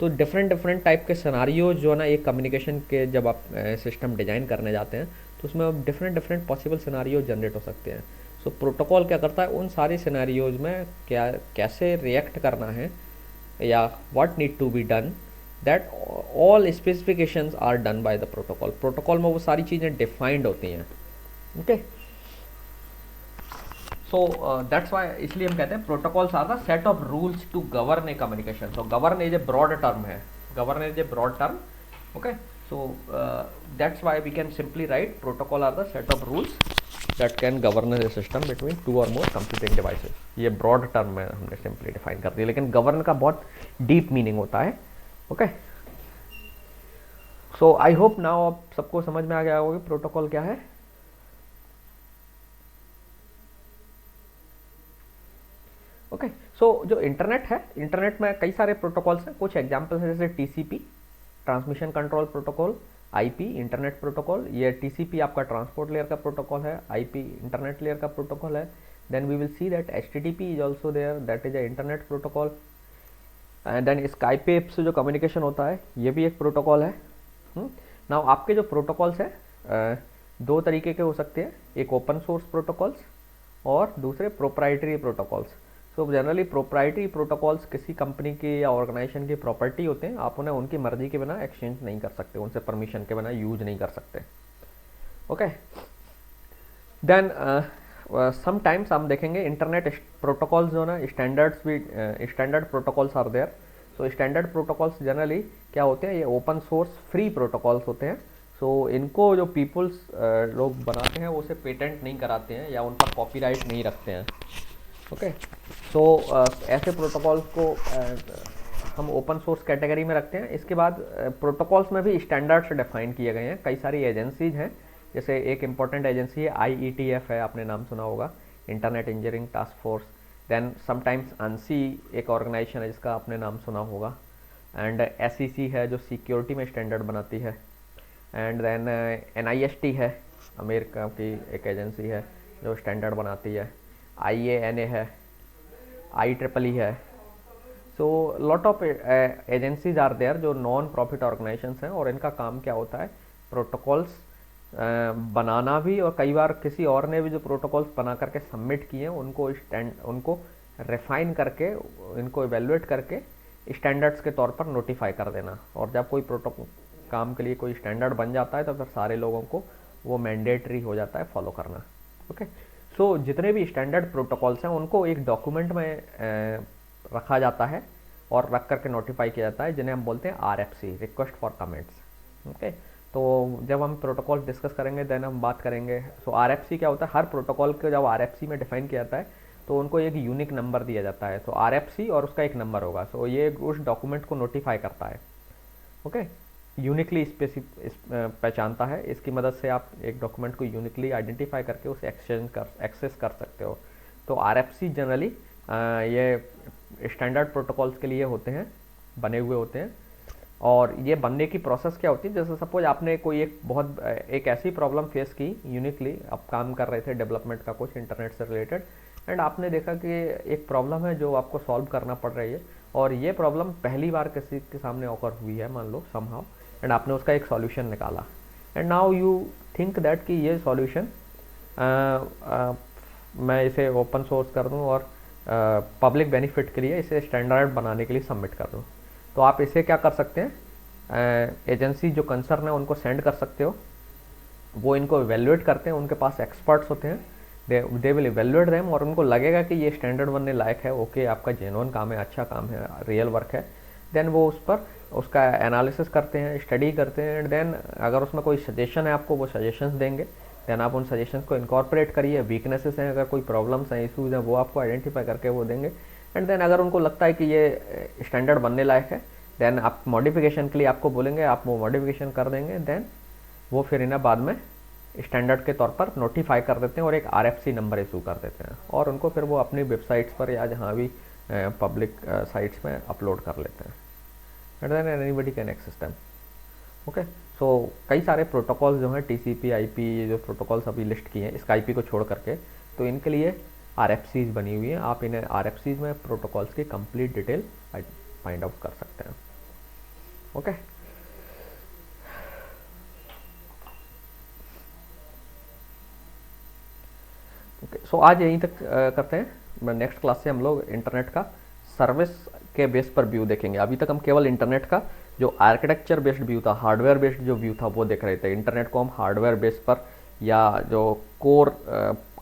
तो डिफरेंट टाइप के सिनारियो जो है ना, एक कम्युनिकेशन के जब आप सिस्टम डिज़ाइन करने जाते हैं तो उसमें अब डिफरेंट पॉसिबल सिनारियो जनरेट हो सकते हैं। सो प्रोटोकॉल क्या करता है, उन सारी सिनारियोज में क्या कैसे रिएक्ट करना है या what need to be done, that all specifications are done by the protocol. Protocol में वो सारी चीज़ें डिफाइंड होती हैं, ओके। सो दैट्स वाई, इसलिए हम कहते हैं protocols are the set of rules to govern a communication. So govern is a broad term है, govern is a broad term, okay. So that's why we can simply write protocol are the set of rules that can govern a system between two और more computing devices. ये broad term में हमने simply define कर दिया, लेकिन govern का बहुत deep meaning होता है, okay. So I hope now आप सबको समझ में आ गया होगा प्रोटोकॉल क्या है। ओके, सो जो इंटरनेट है, इंटरनेट में कई सारे प्रोटोकॉल्स हैं। कुछ एग्जांपल्स हैं जैसे TCP, transmission control protocol, IP internet protocol. ये टीसीपी आपका ट्रांसपोर्ट लेयर का प्रोटोकॉल है, आईपी इंटरनेट लेयर का प्रोटोकॉल है। Then we will see that HTTP is also there, that is a internet protocol. And then Skype से जो communication होता है ये भी एक प्रोटोकॉल है। नाउ आपके जो प्रोटोकॉल्स हैं दो तरीके के हो सकते हैं, एक ओपन सोर्स प्रोटोकॉल्स और दूसरे proprietary protocols. So generally proprietary protocols किसी कंपनी की या ऑर्गेनाइजेशन की प्रॉपर्टी होते हैं, आप उन्हें उनकी मर्जी के बिना एक्सचेंज नहीं कर सकते, उनसे परमिशन के बिना यूज नहीं कर सकते, ओके। देन समटाइम्स हम देखेंगे इंटरनेट प्रोटोकॉल्स जो ना स्टैंडर्ड्स भी, standard protocols are there. So standard protocols generally क्या होते हैं, ये ओपन सोर्स फ्री प्रोटोकॉल्स होते हैं। सो इनको जो पीपल्स लोग बनाते हैं वो उसे पेटेंट नहीं कराते हैं या उन पर कॉपीराइट नहीं रखते हैं, ओके। सो ऐसे प्रोटोकॉल्स को हम ओपन सोर्स कैटेगरी में रखते हैं। इसके बाद प्रोटोकॉल्स में भी स्टैंडर्ड्स डिफाइन किए गए हैं। कई सारी एजेंसीज हैं, जैसे एक इम्पॉर्टेंट एजेंसी है IETF है, आपने नाम सुना होगा, internet engineering task force. Then sometimes ANSI एक ऑर्गेनाइजेशन है जिसका आपने नाम सुना होगा। एंड SEC है जो सिक्योरिटी में स्टैंडर्ड बनाती है। एंड देन NIST है, अमेरिका की एक एजेंसी है जो स्टैंडर्ड बनाती है। IANA है, IEEE है। So lot of agencies are there जो नॉन प्रॉफिट ऑर्गेनाइजेशंस हैं, और इनका काम क्या होता है, प्रोटोकॉल्स बनाना भी, और कई बार किसी और ने भी जो प्रोटोकॉल्स बना करके सबमिट किए हैं उनको रिफाइन करके, इनको इवेलुएट करके स्टैंडर्ड्स के तौर पर नोटिफाई कर देना। और जब कोई प्रोटोकॉल काम के लिए कोई स्टैंडर्ड बन जाता है तो फिर सारे लोगों को वो मैंडेटरी हो जाता है फॉलो करना, ओके। सो जितने भी स्टैंडर्ड प्रोटोकॉल्स हैं उनको एक डॉक्यूमेंट में रखा जाता है और रख करके नोटिफाई किया जाता है, जिन्हें हम बोलते हैं RFC, request for comments, okay. तो जब हम प्रोटोकॉल डिस्कस करेंगे देन हम बात करेंगे। सो RFC क्या होता है, हर प्रोटोकॉल को जब RFC में डिफाइन किया जाता है तो उनको एक यूनिक नंबर दिया जाता है। तो RFC और उसका एक नंबर होगा। सो ये उस डॉक्यूमेंट को नोटिफाई करता है, ओके, यूनिकली पहचानता है। इसकी मदद से आप एक डॉक्यूमेंट को यूनिकली आइडेंटिफाई करके उसे एक्सेस कर सकते हो। तो RFC जनरली ये स्टैंडर्ड प्रोटोकॉल्स के लिए होते हैं, बने हुए होते हैं। और ये बनने की प्रोसेस क्या होती है, जैसे सपोज आपने कोई एक ऐसी प्रॉब्लम फेस की यूनिकली, आप काम कर रहे थे डेवलपमेंट का कुछ इंटरनेट से रिलेटेड, एंड आपने देखा कि एक प्रॉब्लम है जो आपको सॉल्व करना पड़ रही है, और ये प्रॉब्लम पहली बार किसी के सामने ऑकर हुई है, मान लो समहाउ, एंड आपने उसका एक सॉल्यूशन निकाला। And now you think that कि ये सॉल्यूशन मैं इसे ओपन सोर्स कर दूं और पब्लिक बेनिफिट के लिए इसे स्टैंडर्ड बनाने के लिए सबमिट कर दूं। तो आप इसे क्या कर सकते हैं, एजेंसी जो कंसर्न है उनको सेंड कर सकते हो, वो इनको इवेल्युएट करते हैं, उनके पास एक्सपर्ट्स होते हैं, दे विल इवेल्युएट देम, और उनको लगेगा कि ये स्टैंडर्ड बनने लायक है, ओके आपका जेन्युइन काम है, अच्छा काम है, रियल वर्क है, देन वो उस पर उसका एनालिसिस करते हैं, स्टडी करते हैं, एंड देन अगर उसमें कोई सजेशन है आपको, वो सजेशंस देंगे, देन आप उन सजेशंस को इनकॉर्पोरेट करिए, वीकनेसेस हैं, अगर कोई प्रॉब्लम्स हैं, इशूज़ हैं, वो आपको आइडेंटिफाई करके वो देंगे, एंड देन अगर उनको लगता है कि ये स्टैंडर्ड बनने लायक है, देन आप मॉडिफिकेशन के लिए आपको बोलेंगे, आप वो मॉडिफिकेशन कर देंगे, देन वो फिर इन्हें बाद में स्टैंडर्ड के तौर पर नोटिफाई कर देते हैं और एक RFC नंबर इशू कर देते हैं, और उनको फिर वो अपनी वेबसाइट्स पर या जहाँ भी पब्लिक साइट्स में अपलोड कर लेते हैं, and then anybody can access them. Okay, so कई सारे प्रोटोकॉल्स जो हैं TCP IP, ये जो प्रोटोकॉल्स अभी लिस्ट किए हैं स्काइपी को छोड़ करके, तो इनके लिए RFCs बनी हुई हैं, आप इन्हें RFCs में प्रोटोकॉल्स की कंप्लीट डिटेल फाइंड आउट कर सकते हैं। ओके, सो आज यहीं तक करते हैं। नेक्स्ट क्लास से हम लोग इंटरनेट का सर्विस के बेस पर व्यू देखेंगे। अभी तक हम केवल इंटरनेट का जो आर्किटेक्चर बेस्ड व्यू था, हार्डवेयर बेस्ड जो व्यू था वो देख रहे थे। इंटरनेट को हम हार्डवेयर बेस पर या जो कोर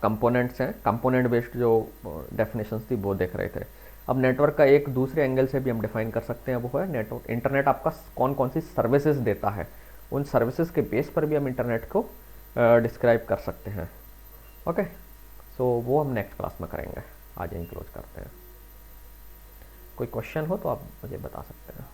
कंपोनेंट्स हैं, कंपोनेंट बेस्ड जो डेफिनेशंस थी वो देख रहे थे। अब नेटवर्क का एक दूसरे एंगल से भी हम डिफाइन कर सकते हैं, वो है नेटवर्क। इंटरनेट आपका कौन कौन सी सर्विसेज देता है, उन सर्विसेज के बेस पर भी हम इंटरनेट को डिस्क्राइब कर सकते हैं। ओके, सो वो हम नेक्स्ट क्लास में करेंगे। आज यहीं क्लोज करते हैं। कोई क्वेश्चन हो तो आप मुझे बता सकते हैं।